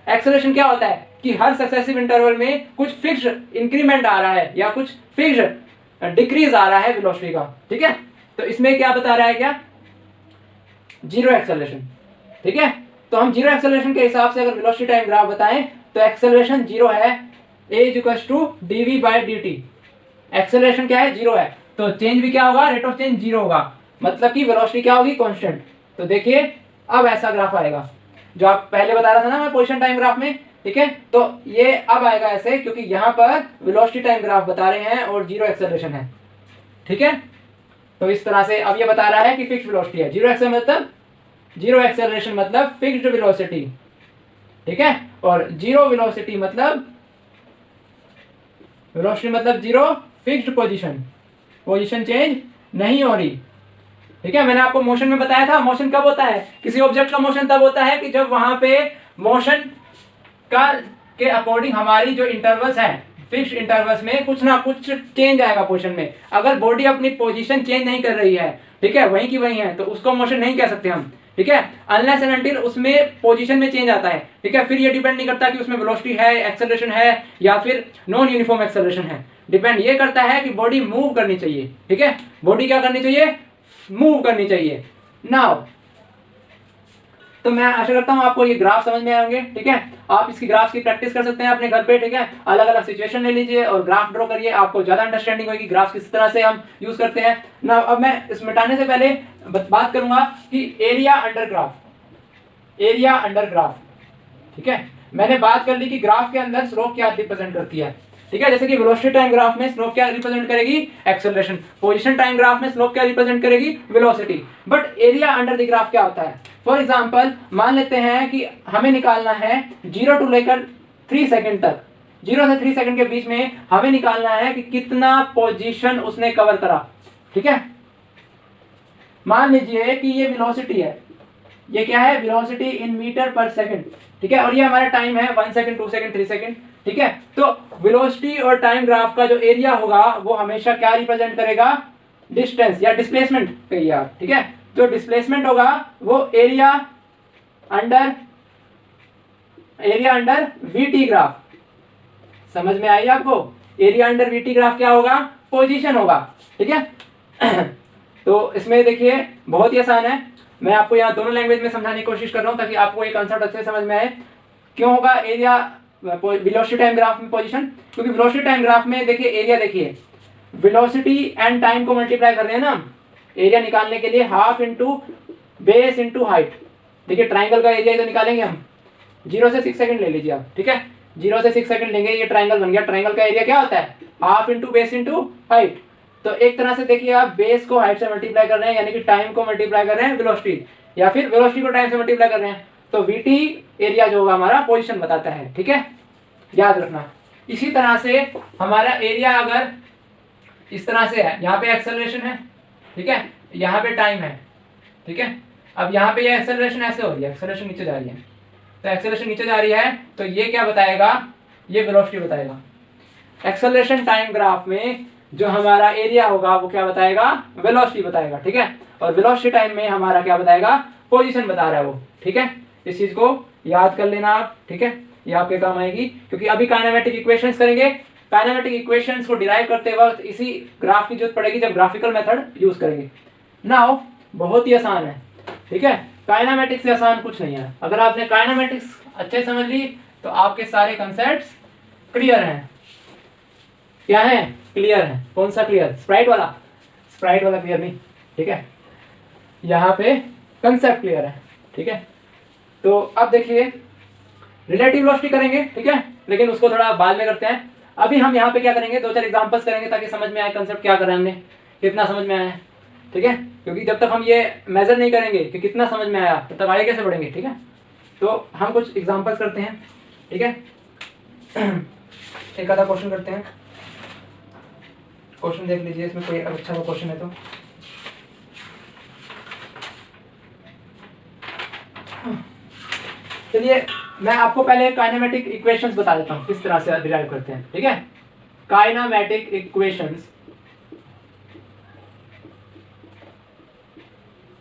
एक्सेलरेशन क्या होता है कि हर सक्सेसिव इंटरवल में कुछ फिक्स्ड इंक्रीमेंट आ रहा है या कुछ फिक्स्ड डिक्रीज आ रहा है वेलोसिटी का, ठीक है। तो इसमें क्या बता रहा है, क्या, जीरो एक्सेलरेशन, ठीक है। तो हम जीरो एक्सेलरेशन के हिसाब से अगर वेलोसिटी टाइम ग्राफ बताएं तो एक्सेलरेशन जीरो है, a = dv/dt। एक्सेलरेशन क्या है, जीरो है, तो चेंज भी क्या होगा, रेट ऑफ चेंज जीरो होगा, मतलब कि वेलोसिटी क्या होगी, कांस्टेंट। तो देखिए अब ऐसा ग्राफ आएगा जो आप पहले बता रहा था ना मैं पोजीशन टाइम ग्राफ में, ठीक है। तो ये अब आएगा ऐसे, क्योंकि यहाँ पर वेलोसिटी टाइम ग्राफ बता रहे हैं और जीरो एक्सेलरेशन है, ठीक है। तो इस तरह से अब ये बता रहा है कि फिक्स्ड वेलोसिटी है, जीरो एक्सेलरेशन मतलब फिक्स्ड वेलोसिटी, ठीक है, और जीरो वेलोसिटी मतलब जीरो फिक्स्ड पोजीशन चेंज नहीं हो रही, ठीक है। मैंने आपको मोशन में बताया था, मोशन कब होता है, किसी ऑब्जेक्ट का मोशन तब होता है कि जब वहां पे मोशन का के अकॉर्डिंग हमारी जो इंटरवल्स हैं, फिक्स्ड इंटरवल्स में कुछ ना कुछ चेंज आएगा पोजीशन में। अगर बॉडी अपनी पोजीशन चेंज नहीं कर रही है, ठीक है, वहीं की वहीं है, तो उसको मोशन नहीं कह सकते हम, ठीक है, अनलेस एंड अनटिल उसमें पोजीशन में चेंज आता है, ठीक है। फिर ये डिपेंड नहीं करता कि उसमें वेलोसिटी है, एक्सेलरेशन है या फिर नॉन यूनिफॉर्म एक्सेलरेशन है। डिपेंड ये करता है कि बॉडी मूव करनी चाहिए, ठीक है, बॉडी क्या करनी चाहिए, मूव करनी चाहिए। नाउ तो मैं आशा करता हूं आपको ये ग्राफ समझ में आएंगे, ठीक है। आप इसकी ग्राफ की प्रैक्टिस कर सकते हैं अपने घर पे, ठीक है। अलग अलग सिचुएशन ले लीजिए और ग्राफ ड्रॉ करिए, आपको ज्यादा अंडरस्टैंडिंग होगी ग्राफ किस तरह से हम यूज करते हैं ना। अब मैं इस मिटाने से पहले बात करूंगा कि एरिया अंडर ग्राफ, ठीक है। मैंने बात कर ली कि ग्राफ के अंदर स्लोप क्या रिप्रेजेंट करती है, ठीक है। जैसे कि वेलोसिटी टाइम ग्राफ में स्लोप क्या रिप्रेजेंट करेगी, एक्सेलरेशन। पोजीशन टाइम ग्राफ में स्लोप क्या रिप्रेजेंट करेगी, velocity. But area under the graph क्या होता है, फॉर एग्जांपल मान लेते हैं कि हमें निकालना है 0 to लेकर 3 सेकंड तक, 0 से 3 सेकंड के बीच में हमें निकालना है कि कितना पोजीशन उसने कवर करा, ठीक है। मान लीजिए कि ये वेलोसिटी है, ये क्या है, वेलोसिटी इन मीटर पर सेकंड, ठीक है, और ये हमारा टाइम है 1 सेकंड, 2 सेकंड, 3 सेकंड, ठीक है। तो वेलोसिटी और टाइम ग्राफ का जो एरिया होगा वो हमेशा क्या रिप्रेजेंट करेगा, डिस्टेंस या डिस्प्लेसमेंट कहिए आप, ठीक है। जो डिस्प्लेसमेंट होगा वो एरिया अंडर वीटी ग्राफ। समझ में आई आपको, एरिया अंडर वीटी ग्राफ क्या होगा, पोजीशन होगा, ठीक है। तो इसमें देखिए बहुत ही आसान है, मैं आपको यहाँ दोनों लैंग्वेज में समझाने की कोशिश कर रहा हूँ ताकि आपको एक कंसेप्ट अच्छे से समझ में आए। क्यों होगा एरिया वेलोसिटी टाइम ग्राफ में पोजीशन, क्योंकि वेलोसिटी टाइम ग्राफ में देखिए एरिया, देखिए वेलोसिटी एंड टाइम को मल्टीप्लाई कर रहे हैं ना, एरिया निकालने के लिए half into base into height. देखिए ट्राइंगल का एरिया तो निकालेंगे हम, 0 से 6 सेकंड ले लीजिए आप, ठीक है। 0 से 6 सेकंड लेंगे, ये ट्राइंगल बन गया। ट्राइंगल का एरिया क्या होता है? Half into base into height. तो एक तरह से देखिए आप बेस को हाइट से मल्टीप्लाई कर रहे हैं, यानी कि टाइम को मल्टीप्लाई कर रहे हैं वेलोसिटी, या फिर वेलोसिटी को टाइम से मल्टीप्लाई कर रहे हैं। तो वीटी एरिया जो होगा हमारा पोजीशन बताता है, ठीक है, याद रखना। इसी तरह से हमारा एरिया अगर इस तरह से है, यहाँ पे एक्सेलरेशन है, ठीक है, यहाँ पे टाइम है, ठीक है। अब यहाँ पे ये एक्सेलरेशन ऐसे हो रही है, एक्सेलरेशन नीचे जा रही है, तो एक्सेलरेशन नीचे जा रही है, तो ये क्या बताएगा? ये वेलोसिटी बताएगा। एक्सेलरेशन टाइम ग्राफ में जो हमारा एरिया होगा वो क्या बताएगा? वेलोसिटी बताएगा, ठीक है। और वेलोसिटी टाइम में हमारा क्या बताएगा? पोजीशन बता रहा है वो, ठीक है। इस चीज को याद कर लेना आप, ठीक है, ये आपके काम आएगी, क्योंकि अभी काइनेमेटिक इक्वेशंस करेंगे। काइनेमेटिक इक्वेशंस को डिराइव करते वक्त इसी ग्राफ की जरूरत पड़ेगी जब ग्राफिकल मेथड यूज करेंगे। नाउ बहुत ही आसान है, ठीक है, काइनेमेटिक्स से आसान कुछ नहीं है। अगर आपने काइनेमेटिक्स अच्छे समझ ली तो आपके सारे कंसेप्ट्स क्लियर हैं। क्या है? क्लियर है। कौन सा क्लियर? स्प्राइट वाला? स्प्राइट वाला क्लियर नहीं, ठीक है, यहाँ पे कंसेप्ट क्लियर है, ठीक है। तो अब देखिए रिलेटिव वेलोसिटी करेंगे, ठीक है, लेकिन उसको थोड़ा बाद में करते हैं। अभी हम यहाँ पे क्या करेंगे? 2-4 एग्जांपल्स करेंगे ताकि समझ में आए कंसेप्ट क्या कर रहे हैं हमने, कितना समझ में आया है, ठीक है। क्योंकि जब तक हम ये मेजर नहीं करेंगे कि कितना समझ में आया तब तक आगे कैसे बढ़ेंगे, ठीक है। तो हम कुछ एग्जांपल्स करते हैं, ठीक है। एक आधा क्वेश्चन करते हैं। क्वेश्चन देख लीजिए, इसमें कोई अच्छा सा क्वेश्चन है तो। चलिए मैं आपको पहले काइनेमेटिक इक्वेशंस बता देता हूँ किस तरह से डिराइव करते हैं, ठीक है। काइनेमेटिक इक्वेशंस,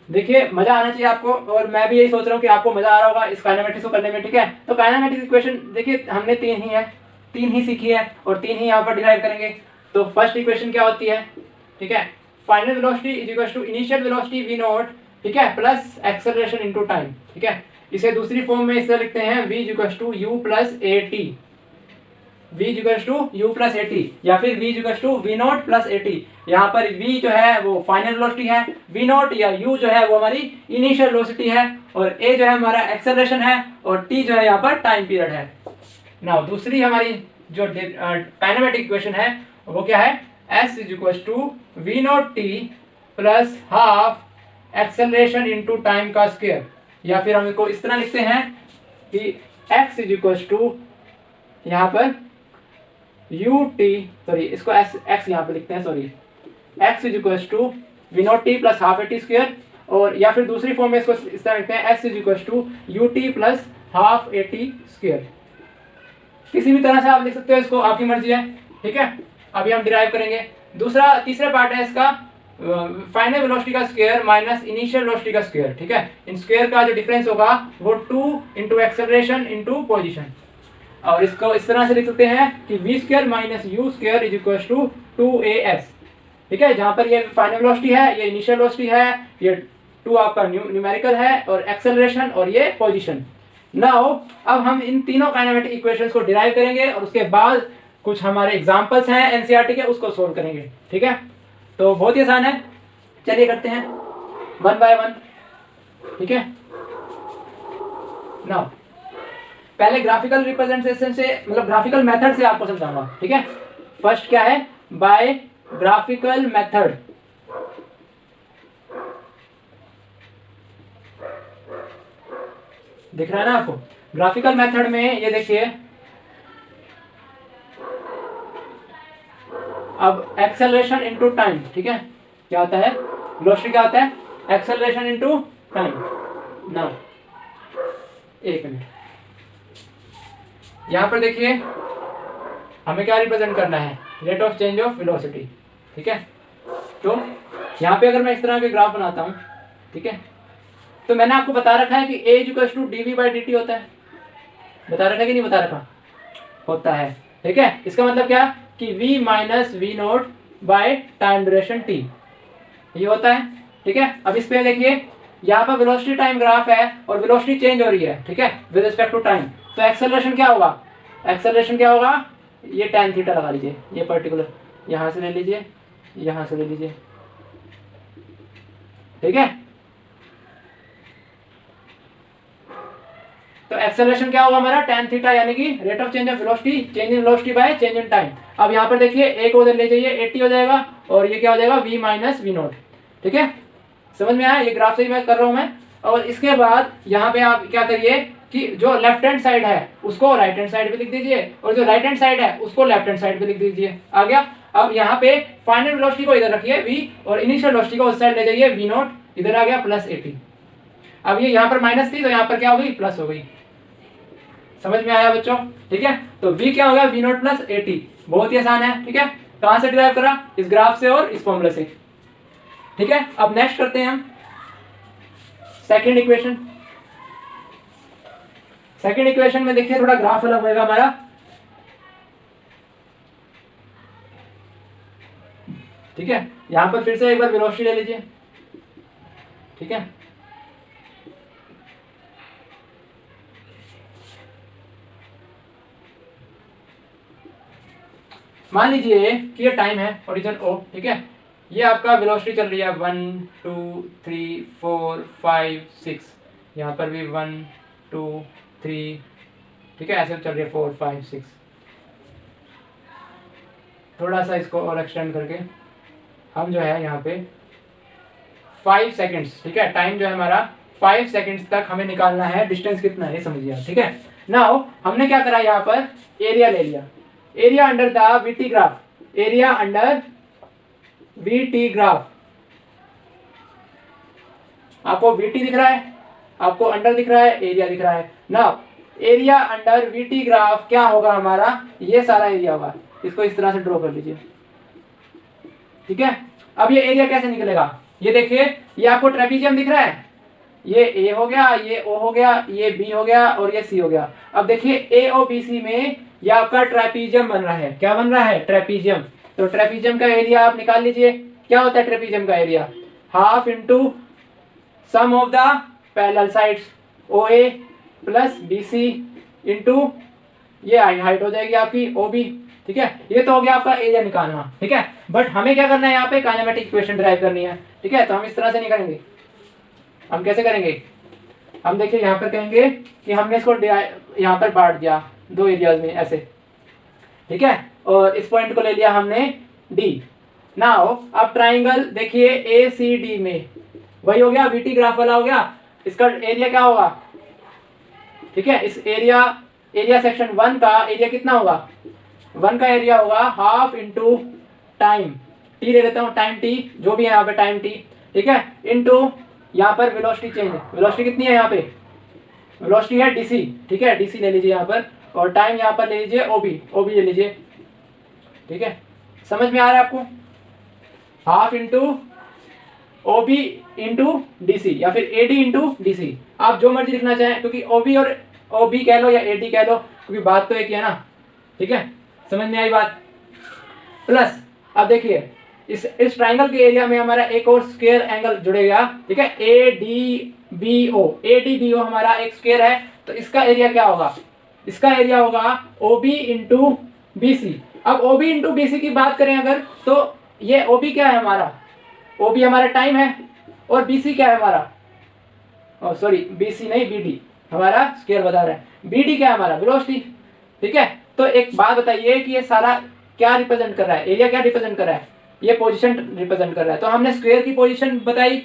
देखिए मजा आना चाहिए आपको, और मैं भी यही सोच रहा हूँ कि आपको मजा आ रहा होगा इस काइनेमेटिक्स को करने में, ठीक है। तो काइनेमेटिक इक्वेशन देखिए हमने तीन ही सीखी है और 3 ही यहाँ पर डिराइव करेंगे। तो फर्स्ट इक्वेशन क्या होती है, ठीक है, final velocity is equal to initial velocity v naught, ठीक है, प्लस एक्सेलरेशन इनटू टाइम, ठीक है। इसे दूसरी फॉर्म में इसे लिखते हैं v equal to u plus at, v equal to u plus at, या फिर v equal to v naught plus at। यहाँ पर v जो है वो फाइनल वेलोसिटी है, v नॉट या u जो है वो हमारी इनिशियल वेलोसिटी है, और a जो है हमारा एक्सेलरेशन है, और t जो है यहाँ पर टाइम पीरियड है। नाउ दूसरी हमारी जो काइनेमेटिक इक्वेशन है वो क्या है? s is equal to v naught t plus half acceleration into time का स्क्वायर, या फिर हम इसको इस तरह लिखते हैं कि x इज इक्वल टू यहाँ पर ut, सॉरी इसको x यहाँ पे लिखते हैं, sorry x is equal to v naught t plus half at square, और या फिर दूसरी फॉर्म में इसको इस तरह लिखते हैं x is equal to ut plus half at square. किसी भी तरह से आप लिख सकते हो, इसको आपकी मर्जी है, ठीक है। अभी हम डिराइव करेंगे। तीसरा पार्ट है इसका फाइनल वेलोसिटी का स्क्वायर माइनस इनिशियल वेलोसिटी का स्क्वायर, ठीक है। इन स्क्वायर का जो डिफरेंस होगा वो 2 इंटू एक्सेलरेशन इंटू पोजिशन, और इसको इस तरह से लिख सकते हैं कि v square minus u square is equal to 2as, ठीक है। जहाँ पर ये फाइनल वेलोसिटी है, ये इनिशियल वेलोसिटी है, ये 2 आपका न्यूमेरिकल है, और एक्सेलरेशन और ये पोजीशन। नाउ अब हम इन तीनों काइनेमेटिक इक्वेशंस को डिराइव करेंगे, और उसके बाद कुछ हमारे एग्जांपल्स हैं एनसीईआरटी के, उसको सोल्व करेंगे, ठीक है। तो बहुत ही आसान है, चलिए करते हैं 1 बाय 1, ठीक है। नाउ पहले ग्राफिकल रिप्रेजेंटेशन से, मतलब ग्राफिकल मेथड से आपको समझाऊंगा, ठीक है। फर्स्ट क्या है? By graphical method. दिख रहा है ना आपको? ग्राफिकल मेथड में ये देखिए, अब एक्सेलरेशन इनटू टाइम, ठीक है, क्या होता है? वेलोसिटी क्या होता है? Acceleration into time. नाउ एक मिनट, यहाँ पर देखिए हमें क्या रिप्रेजेंट करना है? Rate of change of velocity, ठीक है। तो यहाँ पे अगर मैं इस तरह के ग्राफ बनाता हूँ, ठीक है, तो मैंने आपको बता रखा है कि a equal to dv by dt होता है। बता रखा है कि नहीं बता रखा? होता है, ठीक है। इसका मतलब क्या कि v minus v naught by time duration t, ये होता है, ठीक है। अब इस पे देखिए, यहाँ पर वेलोसिटी टाइम ग्राफ है और वेलोसिटी चेंज हो रही है, ठीक है, विद रिस्पेक्ट टू टाइम। तो एक्सेलरेशन क्या होगा? एक्सेलरेशन क्या होगा? ये tan थीटा लगा लीजिए, ये पर्टिकुलर यहाँ से ले लीजिए, यहाँ से ले लीजिए, ठीक है। तो एक्सेलरेशन क्या होगा हमारा tan थीटा, यानी कि rate of change of velocity, change in velocity by change in time. अब यहाँ पर देखिए एक उधर ले जाइए 80 हो जाएगा और ये क्या हो जाएगा v माइनस वी नोट। ठीक है, समझ में आया, ये ग्राफ से ही मैं कर रहा हूँ मैं। और इसके बाद यहाँ पे आप क्या करिए कि जो लेफ्ट हैंड साइड है उसको राइट हैंड साइड पे लिख दीजिए और जो राइट हैंड साइड है उसको लेफ्ट हैंड साइड पे लिख दीजिए। आ गया। अब यहाँ पे फाइनल वेलोसिटी को इधर रखिए v और इनिशियल वेलोसिटी को उस साइड ले जाइए v नोट, इधर आ गया प्लस 80। अब ये यहाँ पर माइनस थी तो यहाँ पर क्या हो गई प्लस हो गई। समझ में आया बच्चों? ठीक है, तो v क्या हो गया v नोट प्लस 80। बहुत ही आसान है। ठीक है, कहाँ से डिराइव करा? इस ग्राफ से और इस फॉर्मूले से। ठीक है, अब नेक्स्ट करते हैं हम सेकंड इक्वेशन। सेकंड इक्वेशन में देखिए थोड़ा ग्राफ अलग होगा हमारा। ठीक है, यहां पर फिर से एक बार वेलोसिटी ले लीजिए। ठीक है, मान लीजिए कि ये टाइम है ओरिजिन O। ठीक है, ये आपका वेलोसिटी चल रही है 1 2 3 4 5 6, यहाँ पर भी 1 2 3, ठीक है, ऐसे चल रही है 4 5 6। थोड़ा सा इसको और एक्सटेंड करके हम जो है यहाँ पे 5 सेकेंड्स, ठीक है, टाइम जो है हमारा 5 सेकेंड्स तक हमें निकालना है। डिस्टेंस कितना है ये समझिए आप। ठीक है, नाउ हमने क्या करा, यहाँ पर एरिया ले लिया। Area under the VT graph, area under VT graph. आपको वीटी दिख रहा है, आपको अंडर दिख रहा है, एरिया दिख रहा है ना। एरिया अंडर वीटी ग्राफ क्या होगा हमारा, ये सारा एरिया होगा। इसको इस तरह से ड्रॉ कर लीजिए। ठीक है, अब ये एरिया कैसे निकलेगा, ये देखिए, ये आपको ट्रेपीजियम दिख रहा है, ये ए हो गया, ये ओ हो गया, ये बी हो गया और ये सी हो गया। अब देखिए ए ओ बी सी में ये आपका ट्रेपीजियम बन रहा है। क्या बन रहा है? ट्रेपीजियम। तो ट्रेपीजियम का एरिया आप निकाल लीजिए। क्या होता है ट्रेपीजियम का area? Half into sum of the parallel sides O A plus B C into ये हाइट हो जाएगी आपकी ओ बी। ठीक है, ये तो हो गया आपका एरिया निकालना। ठीक है, बट हमें क्या करना है, यहाँ पे काइनेमेटिक इक्वेशन डिराइव करनी है। ठीक है, तो हम इस तरह से नहीं करेंगे। हम कैसे करेंगे? हम देखिए यहाँ पर कहेंगे कि हमने इसको यहाँ पर बांट दिया दो एरियाज में ऐसे। ठीक है, और इस पॉइंट को ले लिया हमने डी। नाउ अब ट्राइंगल देखिए ए सी डी में वही हो गया, वीटी ग्राफ वाला हो गया। इसका एरिया क्या होगा? ठीक है, इस एरिया सेक्शन 1 का एरिया कितना होगा? 1 का एरिया होगा हाफ इंटू टाइम टी ले लेता हूँ, टाइम टी जो भी है यहाँ पे टाइम टी। ठीक है, इंटू यहाँ पर वेलोसिटी चेंज। वेलोसिटी कितनी है यहाँ पे? वेलोसिटी है डीसी। ठीक है, डीसी ले लीजिए यहाँ पर, और टाइम यहाँ पर ले लीजिए ओबी, ओबी ले लीजिए। ठीक है, समझ में आ रहा है आपको? हाफ इंटू ओबी इंटू डीसी या फिर एडी इंटू डीसी, आप जो मर्जी लिखना चाहें, क्योंकि ओबी और ओबी कह लो या एडी कह लो, क्योंकि बात तो एक ही है ना। ठीक है, समझ में आई बात? प्लस अब देखिए इस ट्राइंगल के एरिया में हमारा एक और स्क्वायर एंगल जुड़ेगा। ठीक है, A D B O, A D B O हमारा एक स्क्वायर है, तो इसका एरिया क्या होगा? इसका एरिया होगा ओबी इंटू बी सी। अब ओबी इंटू बी सी की बात करें अगर, तो ये ओबी क्या है हमारा? ओबी हमारा टाइम है, और बी सी क्या है हमारा? सॉरी, बी सी नहीं, बी डी हमारा स्क्वायर बता रहा है। बी डी क्या है हमारा? वेलोसिटी। ठीक है, तो एक बात बताइए कि ये सारा क्या रिप्रेजेंट कर रहा है? एरिया क्या रिप्रेजेंट कर रहा है? ये पोजीशन रिप्रेजेंट कर रहा है। तो हमने स्क्वायर की पोजीशन बताई,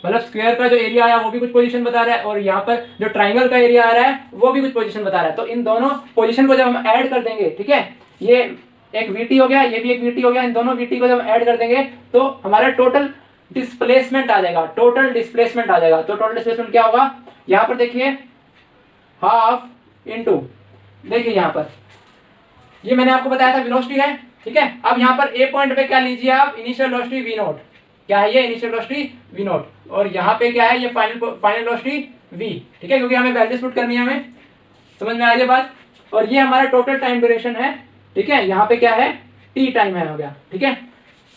मतलब स्क्वायर का जो एरिया आया वो भी कुछ पोजीशन बता रहा है, और यहाँ पर जो ट्राइंगल का एरिया आ रहा है वो भी कुछ पोजीशन बता रहा है। तो इन दोनों पोजीशन को जब हम ऐड कर देंगे, ठीक है, ये एक वीटी हो गया, ये भी एक वीटी हो गया, इन दोनों वीटी को जब ऐड कर देंगे तो हमारा टोटल डिस्प्लेसमेंट आ जाएगा। टोटल डिस्प्लेसमेंट आ जाएगा। तो टोटल डिस्प्लेसमेंट क्या होगा? यहाँ पर देखिए हाफ इंटू, देखिए यहाँ पर ये मैंने आपको बताया था वेलोसिटी है। ठीक है, अब यहाँ पर ए पॉइंट पे क्या लीजिए आप? Initial velocity v naught. क्या है ये? Initial velocity v naught. और यहाँ पे क्या है? ये फाइनल वेलोसिटी वी। ठीक है, क्योंकि हमें वैल्यूज पुट करनी है, हमें समझ में आ रही है बात। और ये हमारा टोटल टाइम ड्यूरेशन है। ठीक है, यहाँ पे क्या है? टी टाइम है, हो गया। ठीक है,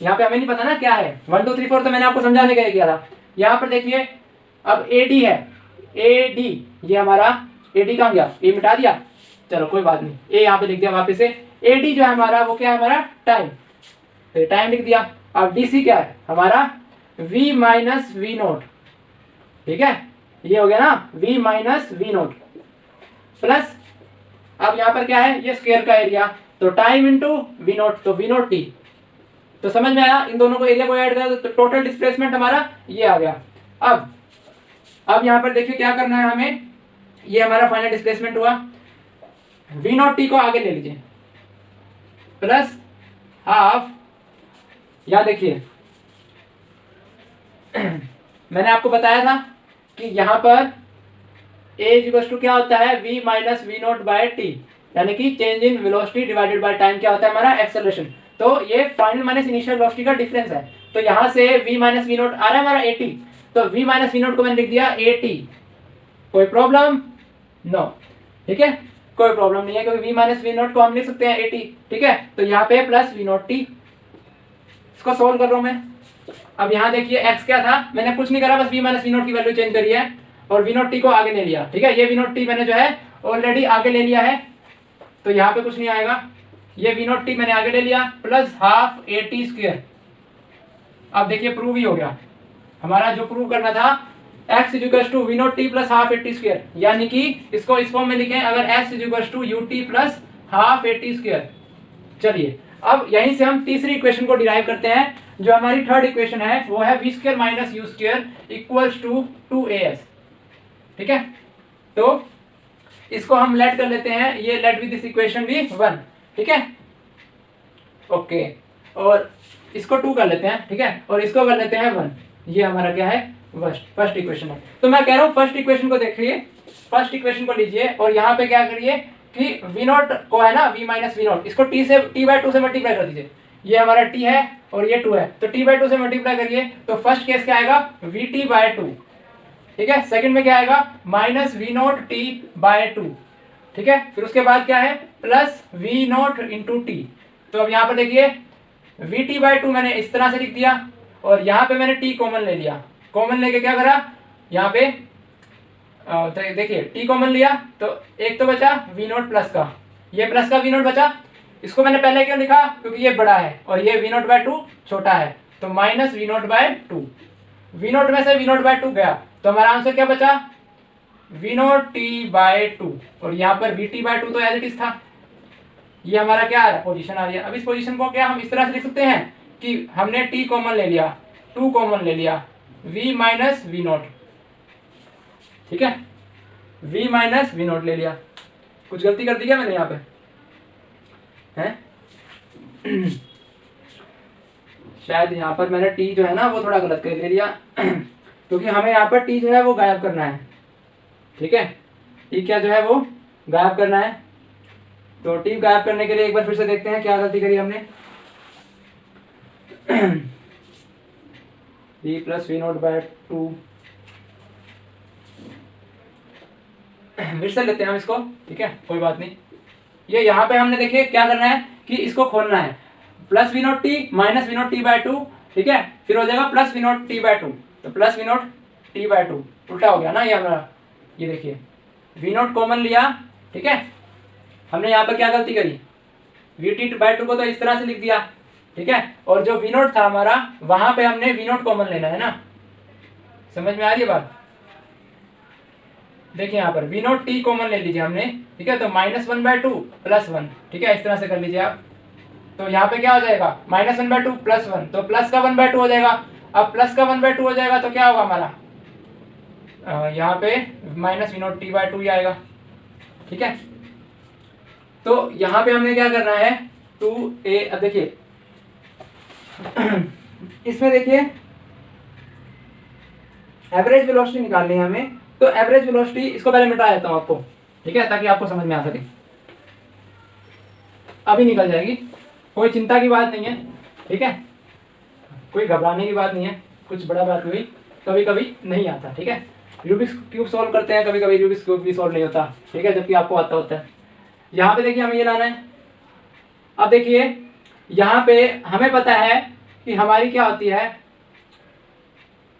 यहाँ पे हमें नहीं पता ना क्या है। 1 2 3 4 तो मैंने आपको समझाने के लिए किया था। यहाँ पर देखिए अब ए डी है, ए डी ये हमारा ए डी कहाँ गया? ए मिटा दिया, चलो कोई बात नहीं, ए यहाँ पे लिख दिया वापस से। ए डी जो है हमारा वो क्या है? हमारा टाइम, तो टाइम लिख दिया। अब डी सी क्या है? हमारा v माइनस वी नोट। ठीक है, ये हो गया ना, v minus v naught. Plus अब यहाँ पर क्या है, ये स्क्वायर का एरिया, तो टाइम इंटू वी नॉट, तो वी नॉट टी। तो समझ में आया, इन दोनों को एरिया को ऐड करा तो टोटल डिस्प्लेसमेंट हमारा ये आ गया। अब यहाँ पर देखिए क्या करना है हमें, ये हमारा फाइनल डिस्प्लेसमेंट हुआ, वी नॉट टी को आगे ले लीजिए प्लस हाफ, यहाँ देखिए मैंने आपको बताया था कि यहाँ पर ए इक्वल टू क्या होता है, v minus v naught by t, यानी कि change in velocity divided by time क्या होता है हमारा एक्सेलरेशन। तो ये फाइनल माइनस इनिशियल वेलोसिटी का डिफरेंस है। तो यहाँ से v माइनस वी नॉट आ रहा है हमारा 80, तो v माइनस वी नॉट को मैंने लिख दिया 80। कोई प्रॉब्लम? नो, ठीक है, कोई प्रॉब्लम नहीं है, क्योंकि v माइनस वी नॉट को हम लिख सकते हैं 80, ठीक है। तो यहाँ पे प्लस वी नॉट टी, इसको सोल्व कर रहा हूँ मैं। अब यहाँ देखिए x क्या था, मैंने कुछ नहीं करा, बस v माइनस वी नॉट की वैल्यू चेंज करी है और वी नॉट टी को आगे ले लिया, ठीक है। ये वी नॉट टी मैंने जो है ऑलरेडी आगे ले लिया है, तो यहाँ पे कुछ नहीं आएगा। ये वी नॉट टी मैंने आगे ले लिया प्लस हाफ 80 स्क्वायर। अब देखिए प्रूव ही हो गया हमारा, जो प्रूव करना था x equal to v naught t plus half 80 square, यानी कि इसको इस फॉर्म में लिखें, अगर x equal to u t plus half 80 square. चलिए अब यहीं से हम तीसरी इक्वेशन को डिराइव करते हैं, जो हमारी थर्ड इक्वेशन है, वो है v square minus u square equals to 2as, ठीक है। तो इसको हम लेट कर लेते हैं, ये लेट विद दिस इक्वेशन भी 1, ठीक है, ओके। और इसको 2 कर लेते हैं, ठीक है, और इसको कर लेते हैं 1। ये हमारा क्या है, फर्स्ट इक्वेशन है। तो मैं कह रहा हूँ फर्स्ट इक्वेशन को देखिए, फर्स्ट इक्वेशन को लीजिए और यहाँ पे क्या करिए कि वी नॉट को है ना, वी माइनस वी नॉट, इसको टी से टी बाय 2 से मल्टीप्लाई कर दीजिए। ये हमारा टी है और ये 2 है, तो टी बाय 2 से मल्टीप्लाई करिए, तो फर्स्ट केस क्या आएगा, वी टी बाय 2, ठीक है। सेकंड में क्या आएगा, minus v naught t by 2, ठीक है। फिर उसके बाद क्या है, plus v naught into t. तो अब यहाँ पर देखिए वी टी बाय 2 मैंने इस तरह से लिख दिया और यहाँ पे मैंने टी कॉमन ले लिया। कॉमन लेके क्या करा, यहाँ पे तो देखिए टी कॉमन लिया, तो एक तो बचा वी नॉट प्लस का, ये प्लस का वी नॉट बचा। इसको मैंने पहले क्यों लिखा, क्योंकि ये बड़ा है और ये वी नॉट बाय 2 छोटा है, तो minus v naught by 2। V naught में से वी नॉट बाय 2 गया, तो हमारा आंसर क्या बचा, वी नॉट टी बाय 2, और यहाँ पर वी टी बाय 2 तो एज इट इज था। ये हमारा क्या आ रहा है, पोजीशन आ रही है। अब इस पोजीशन को क्या हम इस तरह से लिख सकते हैं कि हमने टी कॉमन ले लिया, 2 कॉमन ले लिया, v माइनस वी नॉट, ठीक है, v माइनस वी नॉट ले लिया। कुछ गलती कर दी क्या मैंने यहाँ पे, हैं? शायद यहाँ पर मैंने t जो है ना वो थोड़ा गलत कर ले लिया क्योंकि हमें यहाँ पर t जो है वो गायब करना है, ठीक है। t क्या जो है वो गायब करना है, तो t गायब करने के लिए एक बार फिर से देखते हैं क्या गलती करी हमने। v plus v naught by 2, फिर से लेते हैं हम इसको, ठीक है, कोई बात नहीं। ये यहाँ पे हमने देखिए क्या करना है कि इसको खोलना है, plus v naught t minus v naught t by 2, ठीक है, फिर हो जाएगा plus v naught t by 2, तो plus v naught t by 2 उल्टा हो गया ना ये हमारा। ये देखिए वी नॉट कॉमन लिया, ठीक है, हमने यहाँ पर क्या गलती करी, वी टी बाय 2 को तो इस तरह से लिख दिया, ठीक है, और जो वी नॉट था हमारा वहां पे हमने वी नॉट कॉमन लेना है ना। समझ में आ रही है बात? देखिए यहाँ पर वी नॉट टी कॉमन ले लीजिए हमने, ठीक है, तो माइनस 1 बाय 2 प्लस 1, ठीक है, इस तरह से कर लीजिए आप। तो यहाँ पे क्या हो जाएगा, माइनस 1 बाय 2 प्लस 1, तो प्लस का 1 बाय 2 हो जाएगा। अब प्लस का 1 बाय 2 हो जाएगा तो क्या होगा हमारा, यहाँ पे minus v naught t by 2 ही आएगा, ठीक है। तो यहाँ पे हमने क्या करना है, 2a, अब देखिए इसमें देखिए एवरेज वेलोसिटी निकालनी है हमें, तो एवरेज वेलोसिटी इसको पहले मिटा देता हूं आपको, ठीक है, ताकि आपको समझ में आ सके। अभी निकल जाएगी, कोई चिंता की बात नहीं है, ठीक है, कोई घबराने की बात नहीं है, कुछ बड़ा बात नहीं, कभी कभी नहीं आता, ठीक है। रूबिक्स क्यूब सॉल्व करते हैं, कभी कभी रूबिक्स क्यूब भी सॉल्व नहीं होता, ठीक है, जबकि आपको आता होता है। यहाँ पे देखिए हमें ये लाना है। अब देखिए यहाँ पे हमें पता है कि हमारी क्या होती है,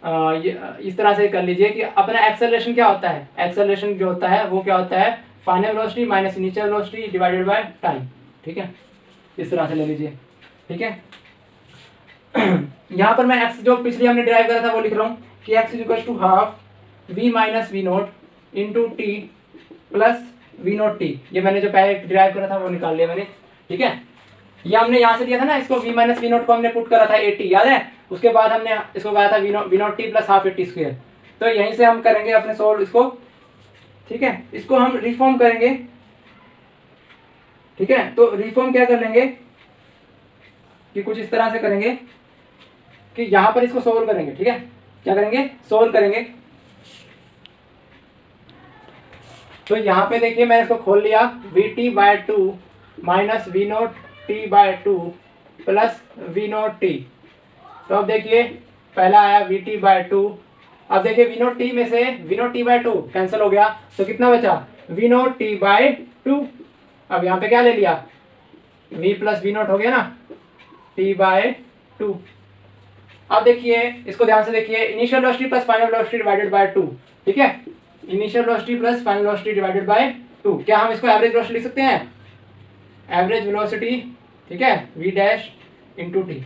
इस तरह से कर लीजिए कि अपना एक्सेलरेशन क्या होता है, एक्सेलरेशन जो होता है वो क्या होता है, final velocity minus initial velocity divided by time, ठीक है, इस तरह से ले लीजिए, ठीक है। यहाँ पर मैं x जो पिछले हमने डिराइव करा था वो लिख रहा हूँ कि x is equal to half v minus v naught into t plus v naught t, ये मैंने जो पहले डिराइव करा था वो निकाल लिया मैंने, ठीक है। ये हमने यहाँ से दिया था ना, इसको वी माइनस वी नॉट को हमने पुट करा था 80, याद है। उसके बाद हमने इसको कहा था v naught t plus half 80 square. तो यहीं से हम करेंगे अपने सोल्व इसको, ठीक है। इसको हम रिफॉर्म करेंगे, ठीक है। तो रिफॉर्म क्या कर लेंगे कि कुछ इस तरह से करेंगे कि यहाँ पर इसको सोल्व करेंगे, ठीक है। क्या करेंगे, सोल्व करेंगे। तो यहाँ पे देखिए मैंने इसको खोल लिया, v t by two minus v naught t by two plus v naught t. तो अब देखिए पहला आया वी टी बाय टू, अब देखिए वी नॉट टी में से v naught t by two cancel हो गया, तो कितना बचा, v naught t by two. अब यहाँ पे क्या ले लिया, v प्लस वी नॉट हो गया ना, t बाय टू। अब देखिए इसको ध्यान से देखिए, initial velocity plus final velocity divided by to, ठीक है। Initial velocity plus final velocity divided by to, क्या हम इसको एवरेज वेलोसिटी लिख सकते हैं, एवरेज वेलोसिटी, ठीक है, v डैश इंटू टी,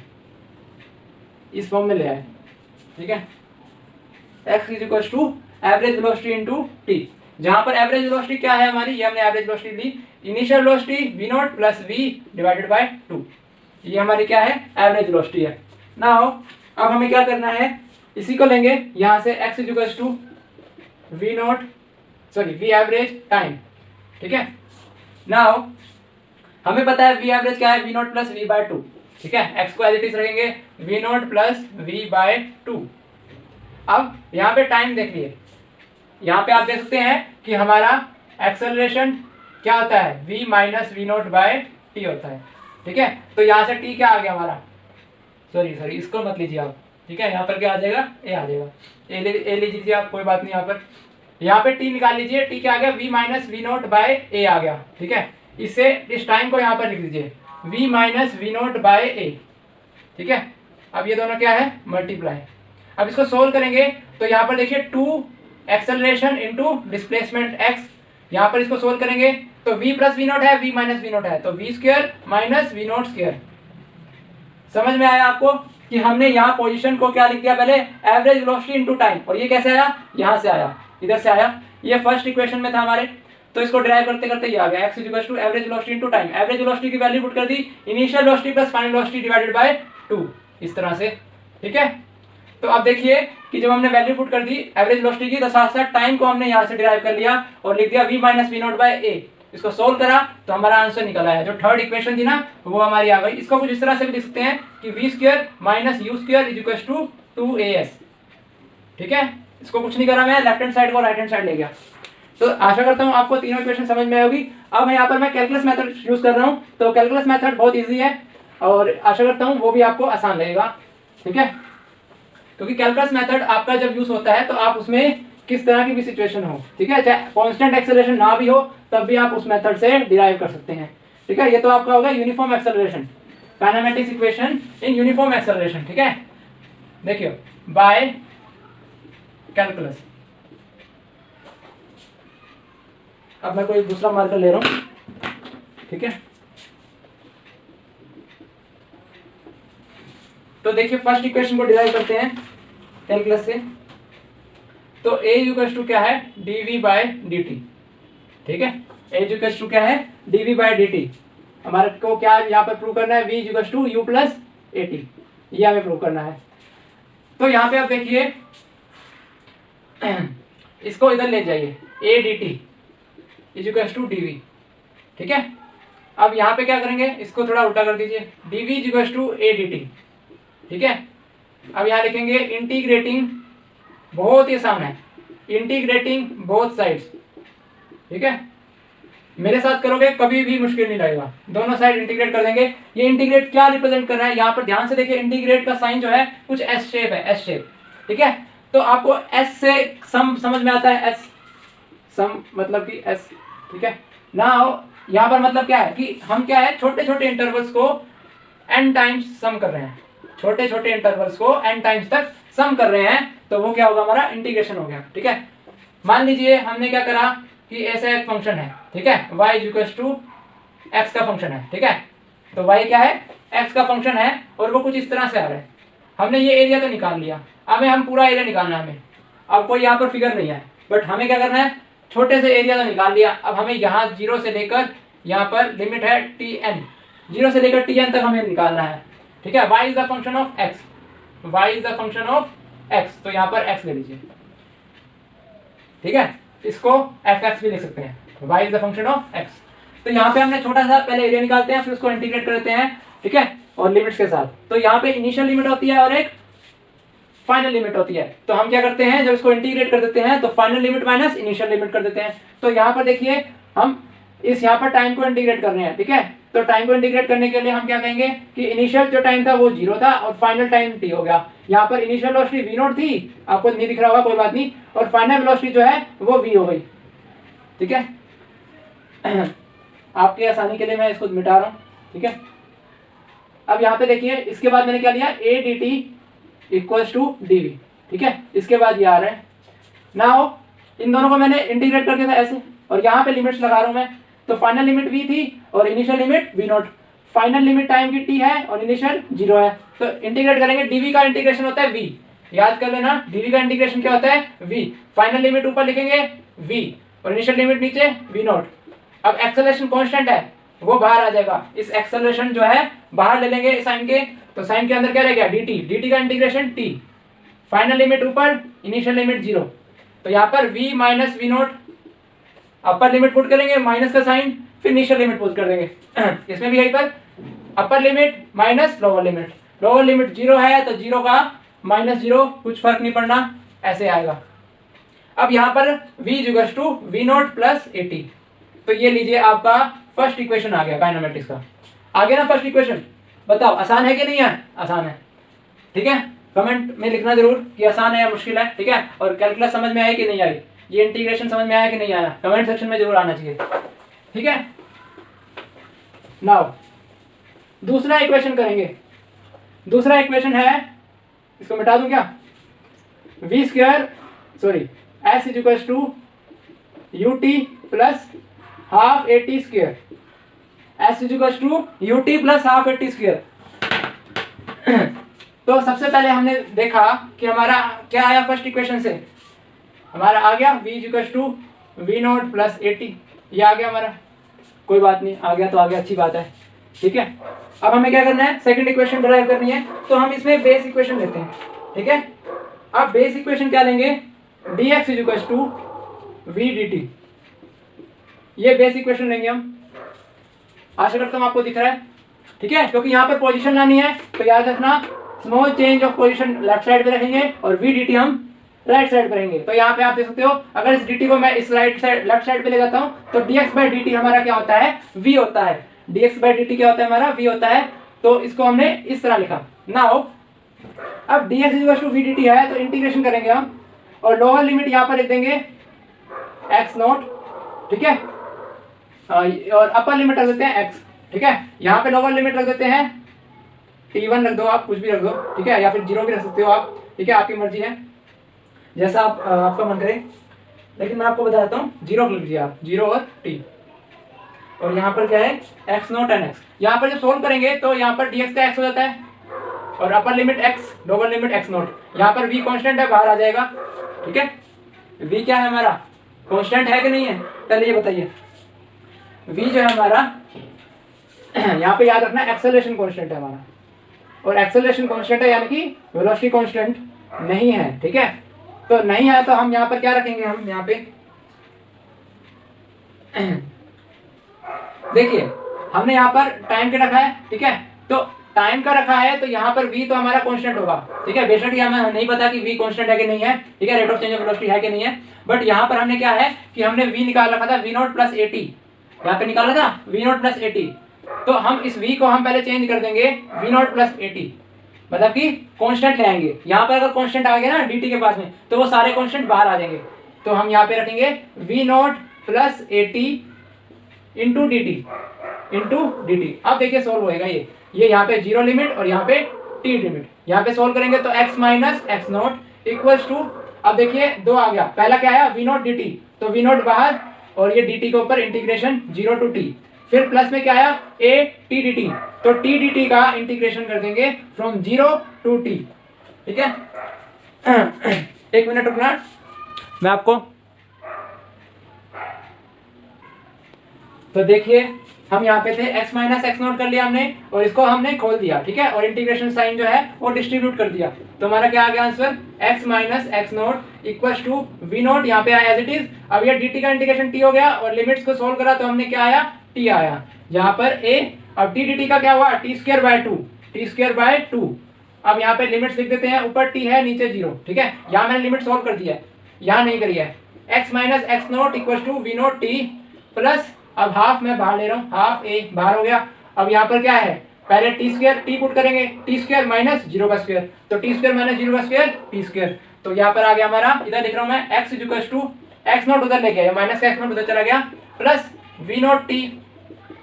इस फॉर्म में ले आए, ठीक है। x is equal to average velocity into t, जहां पर एवरेज वेलोसिटी क्या है हमारी, ये हमने एवरेज वेलोसिटी ली, initial velocity v naught plus v divided by two, ये हमारी क्या है, एवरेज वेलोसिटी है। नाउ अब हमें क्या करना है, इसी को लेंगे यहाँ से x is equal to v naught sorry v average time, ठीक है। नाउ हमें पता है v एवरेज क्या है, v naught plus v by two, ठीक है। x को एज इट इज रखेंगे v naught plus v bye two. अब यहाँ पे टाइम देखिए, यहाँ पे आप देख सकते हैं कि हमारा एक्सेलरेशन क्या होता है, v minus v naught by t होता है, ठीक है। तो यहाँ से t क्या आ गया हमारा, सॉरी इसको मत लीजिए आप, ठीक है। यहाँ पर क्या आ जाएगा, a आ जाएगा, ए ले लीजिए आप, कोई बात नहीं। यहाँ पे t निकाल लीजिए, t क्या आ गया, v minus v naught by a आ गया, ठीक है। इससे इस टाइम को यहाँ पर लिख दीजिए, v minus v naught by a, ठीक है। अब ये दोनों क्या है, मल्टीप्लाई। अब इसको सोल्व करेंगे तो यहाँ पर देखिए 2 एक्सेलरेशन इंटू डिस्प्लेसमेंट x, यहाँ पर इसको सोल्व करेंगे तो v प्लस वी नॉट है, v माइनस वी नॉट है, तो v square minus v naught square. समझ में आया आपको कि हमने यहाँ पोजीशन को क्या लिख दिया, पहले एवरेज वेलोसिटी इनटू टाइम, और ये कैसे आया, यहाँ से आया, इधर से आया, ये फर्स्ट इक्वेशन में था हमारे। तो इसको डिराइव करते करते ये आ गया, x is equal to average velocity into time, average velocity की वैल्यू पुट कर दी, initial velocity plus final velocity divided by 2, इस तरह से, ठीक है। तो अब देखिए कि जब हमने वैल्यू पुट कर दी एवरेज वेलोसिटी की, तो साथ साथ टाइम को हमने यहाँ से डिराइव कर लिया और लिख दिया v minus v naught by a। इसको सोल्व करा तो हमारा आंसर निकल आया, जो थर्ड इक्वेशन थी ना वो हमारी आ गई। इसको कुछ इस तरह से भी लिख सकते हैं कि v square minus u square is equal to 2as, ठीक है। इसको कुछ नहीं करा मैं, लेफ्ट हैंड साइड को राइट हैंड साइड ले गया। तो आशा करता हूँ आपको तीनों इक्वेशन समझ में आएगी। अब यहाँ पर मैं कैलकुलस मेथड यूज कर रहा हूँ, तो कैलकुलस मेथड बहुत ईजी है और आशा करता हूँ वो भी आपको आसान लगेगा, ठीक है। क्योंकि कैलकुलस मेथड आपका जब यूज होता है तो आप उसमें किस तरह की भी सिचुएशन हो, ठीक है, चाहे कांस्टेंट एक्सेलरेशन ना भी हो तब भी आप उस मेथड से डिराइव कर सकते हैं, ठीक है। ये तो आपका होगा uniform acceleration, kinematics equation in uniform acceleration, ठीक है। देखिए बाय कैलकुलस, अब मैं कोई दूसरा मार्कर ले रहा हूँ, ठीक है। तो देखिए फर्स्ट इक्वेशन को डिराइव करते हैं कैलकुलस से। तो a इक्वल टू क्या है, dv बाय dt, ठीक है। a इक्वल टू क्या है, dv बाय dt। हमारे को क्या यहाँ पर प्रूव करना है, v equal to u plus at, ये हमें प्रूव करना है। तो यहाँ पे आप देखिए इसको इधर ले जाइए, a dt equal to dv, ठीक है। अब यहाँ पे क्या करेंगे, इसको थोड़ा उल्टा कर दीजिए, dv equal to a dt, ठीक है। अब यहाँ लिखेंगे इंटीग्रेटिंग, बहुत ही आसान है, इंटीग्रेटिंग बोथ साइड्स, ठीक है। मेरे साथ करोगे कभी भी मुश्किल नहीं लगेगा, दोनों साइड इंटीग्रेट कर देंगे। ये इंटीग्रेट क्या रिप्रेजेंट कर रहा है, यहाँ पर ध्यान से देखिए, इंटीग्रेट का साइन जो है कुछ एस शेप है, एस शेप, ठीक है। तो आपको एस से सम समझ में आता है, एस सम मतलब कि एस, ठीक है ना। यहाँ पर मतलब क्या है कि हम क्या है, छोटे छोटे इंटरवल्स को n टाइम्स सम कर रहे हैं, छोटे छोटे इंटरवल्स को n टाइम्स तक सम कर रहे हैं, तो वो क्या होगा, हमारा इंटीग्रेशन हो गया, ठीक है। मान लीजिए हमने क्या करा कि ऐसा एक फंक्शन है, ठीक है, y इक्वल टू x का फंक्शन है, ठीक है। तो y क्या है, x का फंक्शन है और वो कुछ इस तरह से आ रहा है। हमने ये एरिया तो निकाल लिया, हमें हम पूरा एरिया निकालना है हमें। अब कोई यहाँ पर फिगर नहीं है, बट हमें क्या करना है, छोटे से एरिया तो निकाल लिया। अब हमें यहाँ 0 से लेकर यहाँ पर लिमिट है tn, 0 से लेकर tn तक हमें निकालना है। ठीक है, y is the function of x, y is the function of x, तो यहाँ पर x ले लीजिए। ठीक है, इसको fx भी लिख सकते हैं, y is the function of x। तो यहाँ पे हमने छोटा सा पहले एरिया निकालते हैं, फिर उसको इंटीग्रेट करते हैं। ठीक है, और लिमिट्स के साथ। तो यहाँ पे इनिशियल लिमिट होती है और एक फाइनल लिमिट होती है। तो हम क्या करते हैं, जब इसको इंटीग्रेट कर देते हैं तो final limit minus initial limit कर देते हैं। तो यहाँ पर देखिए हम इस यहाँ पर टाइम को इंटीग्रेट कर रहे हैं। ठीक है, तो टाइम को इंटीग्रेट करने के लिए हम क्या कहेंगे कि इनिशियल जो टाइम था वो 0 था और फाइनल टाइम t हो गया। यहाँ पर इनिशियल वेलोसिटी v0 थी, आपको नहीं दिख रहा होगा, कोई बात नहीं, और फाइनल वेलोसिटी जो है वो v हो गई। ठीक है, आपकी आसानी के लिए मैं इसको मिटा रहा हूँ। ठीक है, अब यहाँ पे देखिए इसके बाद मैंने क्या लिया, a dt equals to dv। ठीक है, इसके बाद ये आ रहा है। नाउ इन दोनों को मैंने इंटीग्रेट कर दिया था ऐसे, और यहाँ पे लिमिट्स लगा रहा हूँ मैं। तो फाइनल लिमिट v थी और initial limit v0। Final limit time की t है और इनिशियल 0 है। तो इंटीग्रेट करेंगे, dv का इंटीग्रेशन होता है v, याद कर लेना, dv का इंटीग्रेशन क्या होता है v। फाइनल लिमिट ऊपर लिखेंगे v और इनिशियल लिमिट नीचे v0। अब एक्सेलरेशन कांस्टेंट है वो बाहर आ जाएगा, इस एक्सेलरेशन जो है बाहर ले लेंगे साइन के, तो साइन के अंदर क्या रह गया dt, dt का इंटीग्रेशन t, फाइनल लिमिट ऊपर इनिशियल लिमिट 0। तो यहाँ पर v minus v0, upper limit put करेंगे माइनस का साइन, फिर इनिशियल लिमिट पुट कर देंगे। इसमें भी यहीं पर upper limit minus lower limit, lower limit 0 है तो 0 का माइनस 0, कुछ फर्क नहीं पड़ना, ऐसे आएगा। अब यहाँ पर v equals to v0 plus at, तो ये लीजिए आपका फर्स्ट इक्वेशन आ गया काइनेमेटिक्स का। आ गया ना फर्स्ट इक्वेशन, बताओ आसान है कि नहीं है? आसान है। ठीक है, कमेंट में लिखना जरूर कि आसान है या मुश्किल है। ठीक है, और कैलकुलस समझ में आई कि नहीं आई, ये इंटीग्रेशन समझ में आया कि नहीं आया, कमेंट सेक्शन में जरूर आना चाहिए। ठीक है, नाउ दूसरा इक्वेशन करेंगे। दूसरा इक्वेशन है, इसको मिटा दूं क्या, v square sorry s is equals to ut plus half at square, s is equals to ut plus half at square. तो सबसे पहले हमने देखा कि हमारा क्या आया फर्स्ट इक्वेशन से, हमारा आ गया v equals to v0 plus at, ये आ गया हमारा, कोई बात नहीं, आ गया तो आ गया, अच्छी बात है। ठीक है, अब हमें क्या करना है, सेकंड इक्वेशन डिराइव करनी है, तो हम इसमें बेस इक्वेशन लेते हैं। ठीक है, अब बेस इक्वेशन क्या लेंगे, dx is equals to v dt, ये बेस इक्वेशन लेंगे हम। आशा करता हूँ आपको दिख रहा है। ठीक है, क्योंकि यहाँ पर पोजीशन लानी है, तो याद रखना small change of position left side पे रखेंगे और v dt हम राइट साइड पे रहेंगे। तो यहाँ पे आप देख सकते हो, अगर इस dt को मैं इस राइट साइड लेफ्ट साइड पे ले जाता हूँ तो dx बाई dt हमारा क्या होता है, v होता है। dx बाई dt क्या होता है हमारा, v होता है। तो इसको हमने इस तरह लिखा। नाउ अब dx equal to v dt है, तो इंटीग्रेशन करेंगे हम, और लोअर लिमिट यहाँ पर लिख देंगे x0। ठीक है, और अपर लिमिट रख देते हैं x। ठीक है, यहाँ पे लोअर लिमिट रख देते हैं t1 रख दो, आप कुछ भी रख दो। ठीक है, या फिर 0 भी रख सकते हो आप। ठीक है, आपकी मर्जी है, जैसा आप आपका मन करे, लेकिन मैं आपको बताता हूँ 0 लिख लीजिए आप, 0 और t, और यहाँ पर क्या है x0 एंड x। यहाँ पर जब सोल्व करेंगे तो यहाँ पर dx का x हो जाता है और upper limit x, lower limit x0। यहाँ पर v कांस्टेंट है, बाहर आ जाएगा। ठीक है, v क्या है हमारा, कांस्टेंट है कि नहीं है, पहले ये बताइए। v जो है हमारा, यहाँ पे याद रखना एक्सेलरेशन कांस्टेंट है हमारा, और एक्सेलरेशन कांस्टेंट है यानी कि वेलोसिटी कांस्टेंट नहीं है। ठीक है, तो नहीं है तो हम यहाँ पर क्या रखेंगे, हम यहाँ पे देखिए हमने यहाँ पर टाइम के रखा है। ठीक है, तो टाइम का रखा है तो यहाँ पर v तो हमारा कांस्टेंट होगा। ठीक है, बेशक ये हमें नहीं पता कि v कांस्टेंट है कि नहीं है। ठीक है, rate of change of velocity है कि नहीं है, बट यहाँ पर हमने क्या है कि हमने v निकाल रखा था, v0 प्लस at, यहाँ पे निकाला था v0 प्लस at। तो हम इस v को हम पहले चेंज कर देंगे v0 प्लस at, मतलब कि कांस्टेंट ले आएंगे। यहाँ पर अगर कांस्टेंट आ गया ना dt के पास में, तो वो सारे कांस्टेंट बाहर आ जाएंगे। तो हम यहाँ पे रखेंगे v0 plus at into dt। अब देखिए सोल्व होएगा ये यहाँ पे 0 लिमिट और यहाँ पे t लिमिट। यहाँ पे सोल्व करेंगे तो x minus x0 equals to, अब देखिए 2 आ गया, पहला क्या आया v0 dt, तो v0 बाहर और ये dt के ऊपर इंटीग्रेशन 0 टू t, फिर प्लस में क्या आया a t dt, तो t dt का इंटीग्रेशन कर देंगे फ्रॉम 0 टू t। ठीक है, एक मिनट रुकना, मैं आपको तो देखिए हम यहाँ पे थे x माइनस एक्स नोट कर लिया हमने और इसको हमने खोल दिया, ठीक है, और इंटीग्रेशन साइन जो है वो डिस्ट्रीब्यूट कर दिया। तो हमारा क्या आ गया answer, x minus x naught equal to v naught, यहाँ पे आया एज इट इज। अब ये dt का इंटीग्रेशन t हो गया और लिमिट्स को सोल्व करा तो हमने क्या आया, t आया यहाँ पर a। अब d dt का क्या हुआ, t square by 2, t square by 2। अब यहाँ पे लिमिट्स लिख देते हैं, ऊपर t है नीचे 0, ठीक है। यहाँ मैंने लिमिट सोल्व कर दिया है, यहाँ नहीं करी है। x minus x naught equal to v naught t plus, अब हाफ मैं बाहर ले रहा हूँ, हाफ a बाहर हो गया। अब यहाँ पर क्या है, पहले टी स्क्वायर टी पुट करेंगे, टी स्क्वायर माइनस 0 का स्क्वायर, तो टी स्क्वायर माइनस 0 का स्क्वायर टी स्क्वायर। तो यहाँ पर आ गया हमारा, इधर लिख रहा हूँ मैं x equal to x naught उधर लेके आया, माइनस का एक्स नोट उधर चला गया, plus v naught t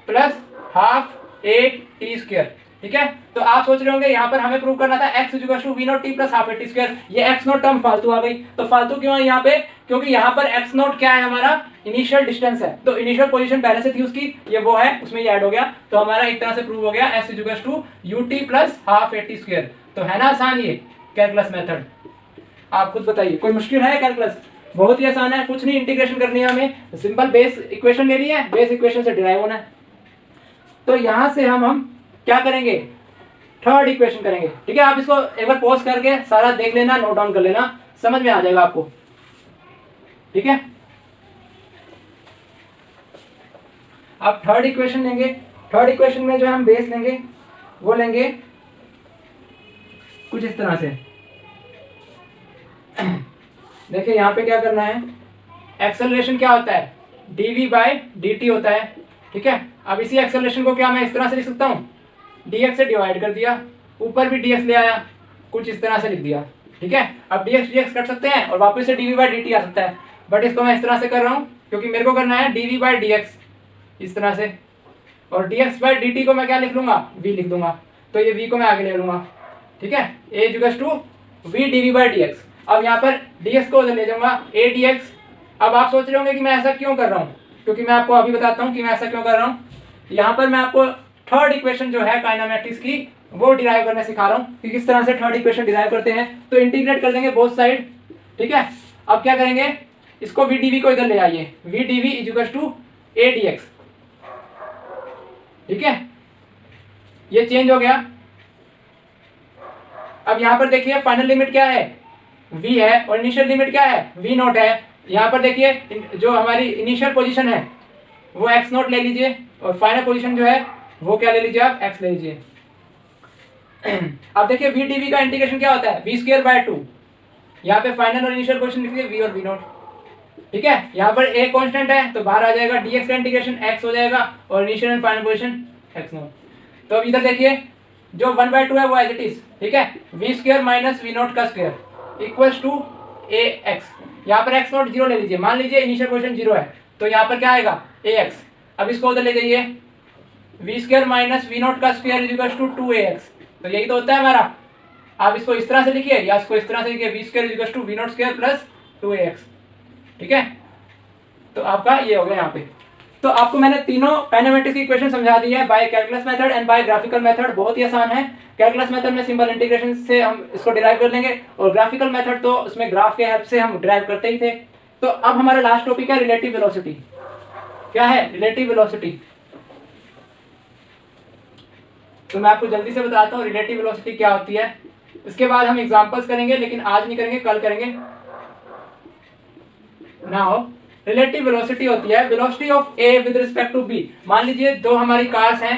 plus half a t square, ठीक है। तो आप सोच रहे होंगे यहाँ पर हमें प्रूव करना था x equal to v naught t plus half a t square, ये x नोट टर्म फालतू आ गई। तो फालतू क्यों है यहाँ पे, क्योंकि यहाँ पर x नोट क्या है, हमारा इनिशियल डिस्टेंस है, तो इनिशियल पोजीशन पहले से थी उसकी, ये वो है, उसमें ये ऐड हो गया। तो हमारा एक तरह से प्रूव हो गया x equal to u t plus half a t square. तो है ना आसान ये कैलकुलस मेथड, आप खुद बताइए कोई मुश्किल है कैलकुलस, बहुत ही आसान है, कुछ नहीं इंटीग्रेशन करनी है हमें, सिंपल बेस इक्वेशन लेनी है, बेस इक्वेशन से डिराइव होना है। तो यहाँ से हम क्या करेंगे, थर्ड इक्वेशन करेंगे, ठीक है। आप इसको एक बार पॉज करके सारा देख लेना, नोट डाउन कर लेना, समझ में आ जाएगा आपको, ठीक है। आप थर्ड इक्वेशन लेंगे, थर्ड इक्वेशन में जो हम बेस लेंगे वो लेंगे कुछ इस तरह से। देखिए यहाँ पे क्या करना है, एक्सेलरेशन क्या होता है, dv बाय dt होता है, ठीक है। अब इसी एक्सेलरेशन को क्या मैं इस तरह से लिख सकता हूँ, dx से डिवाइड कर दिया, ऊपर भी dx ले आया, कुछ इस तरह से लिख दिया, ठीक है। अब dx कट सकते हैं और वापस से dv बाय dt आ सकता है, बट इसको मैं इस तरह से कर रहा हूँ क्योंकि मेरे को करना है dv बाय dx इस तरह से, और dx बाय dt को मैं क्या लिख लूंगा, v लिख दूंगा, तो ये v को मैं आगे ले लूंगा, ठीक है। a equal to v dv by dx। अब यहाँ पर dx को उधर ले जाऊंगा, a dx। अब आप सोच रहे होंगे कि मैं ऐसा क्यों कर रहा हूँ, क्योंकि मैं आपको अभी बताता हूँ कि मैं ऐसा क्यों कर रहा हूँ। यहाँ पर मैं आपको थर्ड इक्वेशन जो है काइनेमेटिक्स की वो डिराइव करना सिखा रहा हूँ कि किस तरह से थर्ड इक्वेशन डिराइव करते हैं। तो इंटीग्रेट कर देंगे बोथ साइड, ठीक है। अब क्या करेंगे, इसको v dv को इधर ले आइए, v dv equal to a dx, ठीक है, ये चेंज हो गया। अब यहाँ पर देखिए फाइनल लिमिट क्या है, v है, और इनिशियल लिमिट क्या है, v नोट है। यहाँ पर देखिए जो हमारी इनिशियल पोजीशन है वो x नोट ले लीजिए, और फाइनल पोजीशन जो है वो क्या ले लीजिए, आप x ले लीजिए। अब देखिए v dv का इंटीग्रेशन क्या होता है, v स्क्वायर बाय 2, यहाँ पे फाइनल और इनिशियल पोजीशन लिखिए v और v नोट, ठीक है। यहाँ पर a कांस्टेंट है तो बाहर आ जाएगा, dx का इंटीग्रेशन x हो जाएगा और initial and final position x note. तो अब इधर देखिए जो 1/2 है वो एज इट इज, ठीक है, v square minus v note का स्क्वायर इक्वल्स टू ax। यहाँ पर x नोट 0 ले लीजिए, मान लीजिए इनिशियल पोजीशन 0 है, तो यहाँ पर क्या आएगा ax। अब इसको उधर ले जाइए, v square minus v note का स्क्वायर इक्वल्स टू 2ax। तो यही तो होता है हमारा। आप इसको इस तरह से लिखिए या इसको इस तरह से लिखिए, v square equals to v naught square plus 2ax, ठीक है। तो आपका ये हो गया यहाँ पे। तो आपको मैंने तीनों काइनेमेटिक्स की इक्वेशन समझा दी है by calculus method and by graphical method, बहुत ही आसान है। कैलकुलस मेथड में सिंपल इंटीग्रेशन से हम इसको डिराइव कर लेंगे, और ग्राफिकल मेथड तो उसमें ग्राफ के हेल्प से हम डिराइव करते ही थे। तो अब हमारा लास्ट टॉपिक है रिलेटिव वेलोसिटी। क्या है रिलेटिव वेलोसिटी, तो मैं आपको जल्दी से बताता हूँ रिलेटिव वेलोसिटी क्या होती है। इसके बाद हम एग्जांपल्स करेंगे, लेकिन आज नहीं करेंगे, कल करेंगे। नाउ रिलेटिव वेलोसिटी होती है velocity of A with respect to B. मान लीजिए दो हमारी कार्स हैं,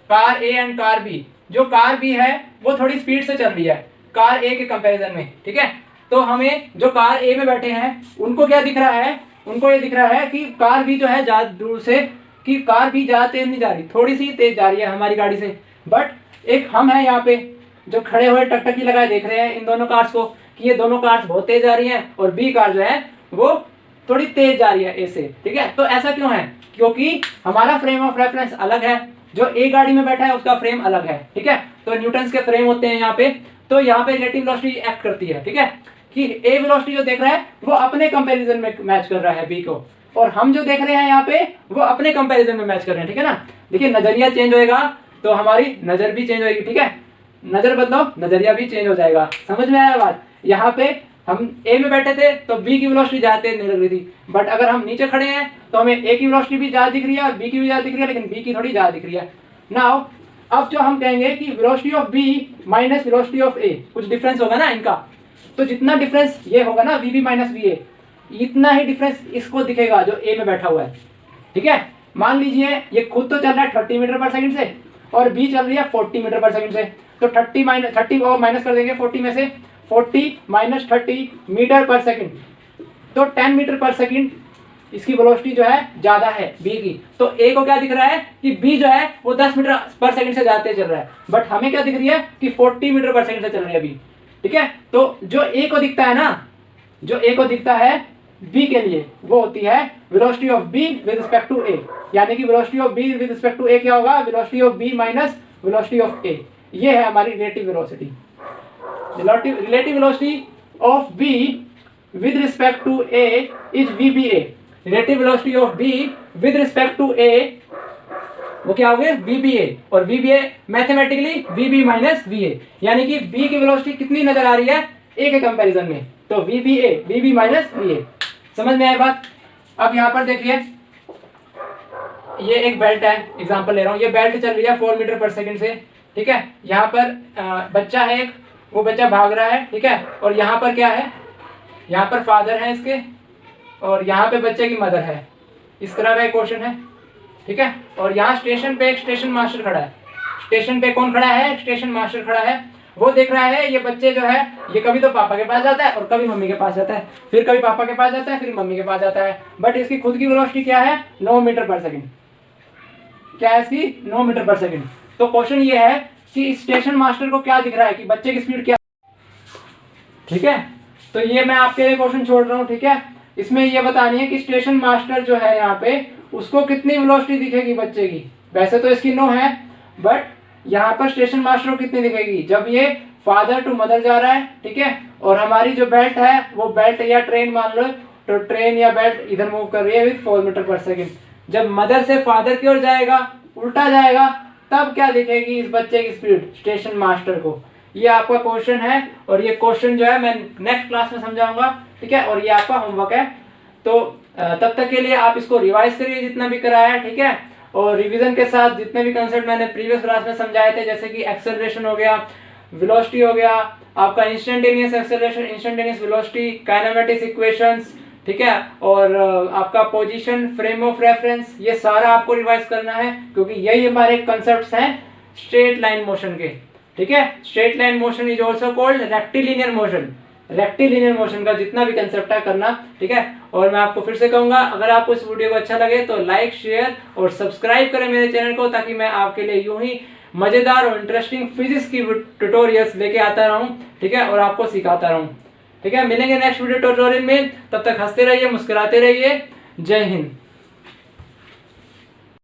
car A and car B. जो कार बी है वो थोड़ी स्पीड से चल रही है कार ए के कंपैरिजन में, ठीक है। तो हमें जो कार ए में बैठे हैं उनको क्या दिख रहा है, उनको ये दिख रहा है कि कार बी जो है ज़्यादा दूर से, कि कार बी ज़्यादा तेज नहीं जा रही, थोड़ी सी तेज जा रही है हमारी गाड़ी से। बट एक हम हैं यहाँ पे जो खड़े हुए टकटकी लगाए देख रहे हैं इन दोनों कार्स को कि ये दोनों कार्स बहुत तेज जा रही हैं, और बी कार जो है वो थोड़ी तेज जा रही है ए से, ठीक है। तो ऐसा क्यों है, क्योंकि हमारा फ्रेम ऑफ रेफरेंस अलग है, जो ए गाड़ी में बैठा है उसका फ्रेम अलग है, ठीक है। तो न्यूटन्स के फ्रेम होते हैं यहाँ पे। तो यहाँ पे रिलेटिव वेलोसिटी एक्ट करती है, ठीक है, कि ए वेलोसिटी जो देख रहा है वो अपने कंपैरिजन में मैच कर रहा है बी को, और हम जो देख रहे हैं यहाँ पे वो अपने कंपैरिजन में मैच कर रहे हैं, ठीक है ना। देखिए नजरिया चेंज होएगा तो हमारी नजर भी चेंज होएगी, ठीक है। नजर बदलो नजरिया भी चेंज हो जाएगा, समझ में आया बात। यहाँ पे हम ए में बैठे थे तो बी की वेलोसिटी ज़्यादा तेज नहीं लग रही थी, बट अगर हम नीचे खड़े हैं तो हमें ए की वेलोसिटी भी ज़्यादा दिख रही है और बी की भी ज़्यादा दिख रही है, लेकिन बी की थोड़ी ज़्यादा दिख रही है। नाउ अब जो हम कहेंगे कि velocity of B minus velocity of A, कुछ डिफरेंस होगा ना इनका, तो जितना डिफरेंस ये होगा ना V B minus V A, इतना ही डिफरेंस इसको दिखेगा जो ए में बैठा हुआ है। ठीक है, मान लीजिए ये खुद तो चल रहा है 30 मीटर पर सेकंड से और बी चल रही है 40 मीटर पर सेकंड से, तो 30 और माइनस कर देंगे 40 में से, 40 माइनस 30 मीटर पर सेकंड, तो 10 मीटर पर सेकंड इसकी वेलोसिटी जो है ज़्यादा है बी की। तो ए को क्या दिख रहा है कि बी जो है वो 10 मीटर पर सेकंड से ज़्यादा चल रहा है, बट हमें क्या दिख रही है कि 40 मीटर पर सेकंड से चल रही है बी। ठीक है, तो जो ए को दिखता है ना, जो ए को दिखता है बी के लिए, वो होती है velocity of B with respect to A, यानी कि velocity of B with respect to A क्या होगा, velocity of B minus velocity of A. ये है हमारी relative velocity. Relative velocity of B with respect to A is V B A. Relative velocity of B with respect to A वो क्या हो गया, V B A, और V B A mathematically V B minus V ए, यानी कि B की velocity कितनी नजर आ रही है ए के कंपैरिजन में, तो V B A, V B minus V A. समझ में आया बात। अब यहाँ पर देखिए, ये एक बेल्ट है, एग्जांपल ले रहा हूँ, ये बेल्ट चल रही है 4 मीटर पर सेकंड से। ठीक है, यहाँ पर बच्चा है एक, वो बच्चा भाग रहा है। ठीक है, और यहाँ पर क्या है, यहाँ पर फादर है इसके और यहाँ पे बच्चे की मदर है। इस तरह का एक क्वेश्चन है। ठीक है, और यहाँ स्टेशन पे एक स्टेशन मास्टर खड़ा है। स्टेशन पे कौन खड़ा है, स्टेशन मास्टर खड़ा है। वो देख रहा है ये बच्चे जो है ये कभी तो पापा के पास जाता है और कभी मम्मी के पास जाता है, फिर कभी पापा के पास जाता है फिर मम्मी के पास जाता है, बट इसकी खुद की वेलोसिटी क्या है, 9 मीटर पर सेकंड। क्या है इसकी, 9 मीटर पर सेकंड। तो क्वेश्चन ये है कि स्टेशन मास्टर को क्या दिख रहा है कि बच्चे की स्पीड क्या। ठीक है, तो ये मैं आपके लिए क्वेश्चन छोड़ रहा हूँ। ठीक है, इसमें ये बतानी है कि स्टेशन मास्टर जो है यहाँ पे उसको कितनी वेलोसिटी दिखेगी बच्चे की। वैसे तो इसकी 9 है, बट यहाँ पर स्टेशन मास्टर को कितनी दिखेगी जब ये फादर टू मदर जा रहा है। ठीक है, और हमारी जो बेल्ट है वो बेल्ट या ट्रेन मान लो, तो ट्रेन या बेल्ट इधर मूव कर रही है विद 4 मीटर पर सेकंड। जब मदर से फादर की ओर जाएगा, उल्टा जाएगा, तब क्या दिखेगी इस बच्चे की स्पीड स्टेशन मास्टर को। ये आपका क्वेश्चन है और ये क्वेश्चन जो है मैं नेक्स्ट क्लास में समझाऊंगा। ठीक है, और ये आपका होमवर्क है, तो तब तक के लिए आप इसको रिवाइज करिए जितना भी कराया है। ठीक है, और रिवीजन के साथ जितने भी कंसेप्ट मैंने प्रीवियस क्लास में समझाए थे, जैसे कि एक्सेलरेशन हो गया, वेलोसिटी हो गया, आपका instantaneous acceleration, instantaneous velocity, kinematics equations, ठीक है, और आपका पोजीशन, फ्रेम ऑफ रेफरेंस, ये सारा आपको रिवाइज करना है, क्योंकि यही हमारे कंसेप्ट्स हैं स्ट्रेट लाइन मोशन के। ठीक है, straight line motion is also called rectilinear motion. Rectilinear motion का जितना भी कंसेप्ट है करना। ठीक है, और मैं आपको फिर से कहूंगा, अगर आपको इस वीडियो को अच्छा लगे तो लाइक, शेयर और सब्सक्राइब करें मेरे चैनल को, ताकि मैं आपके लिए यूं ही मजेदार और इंटरेस्टिंग फिजिक्स की ट्यूटोरियल्स लेके आता रहूं। ठीक है, और आपको सिखाता रहूं। ठीक है, मिलेंगे नेक्स्ट वीडियो ट्यूटोरियल में, तब तक हंसते रहिए, मुस्कुराते रहिए। जय हिंद।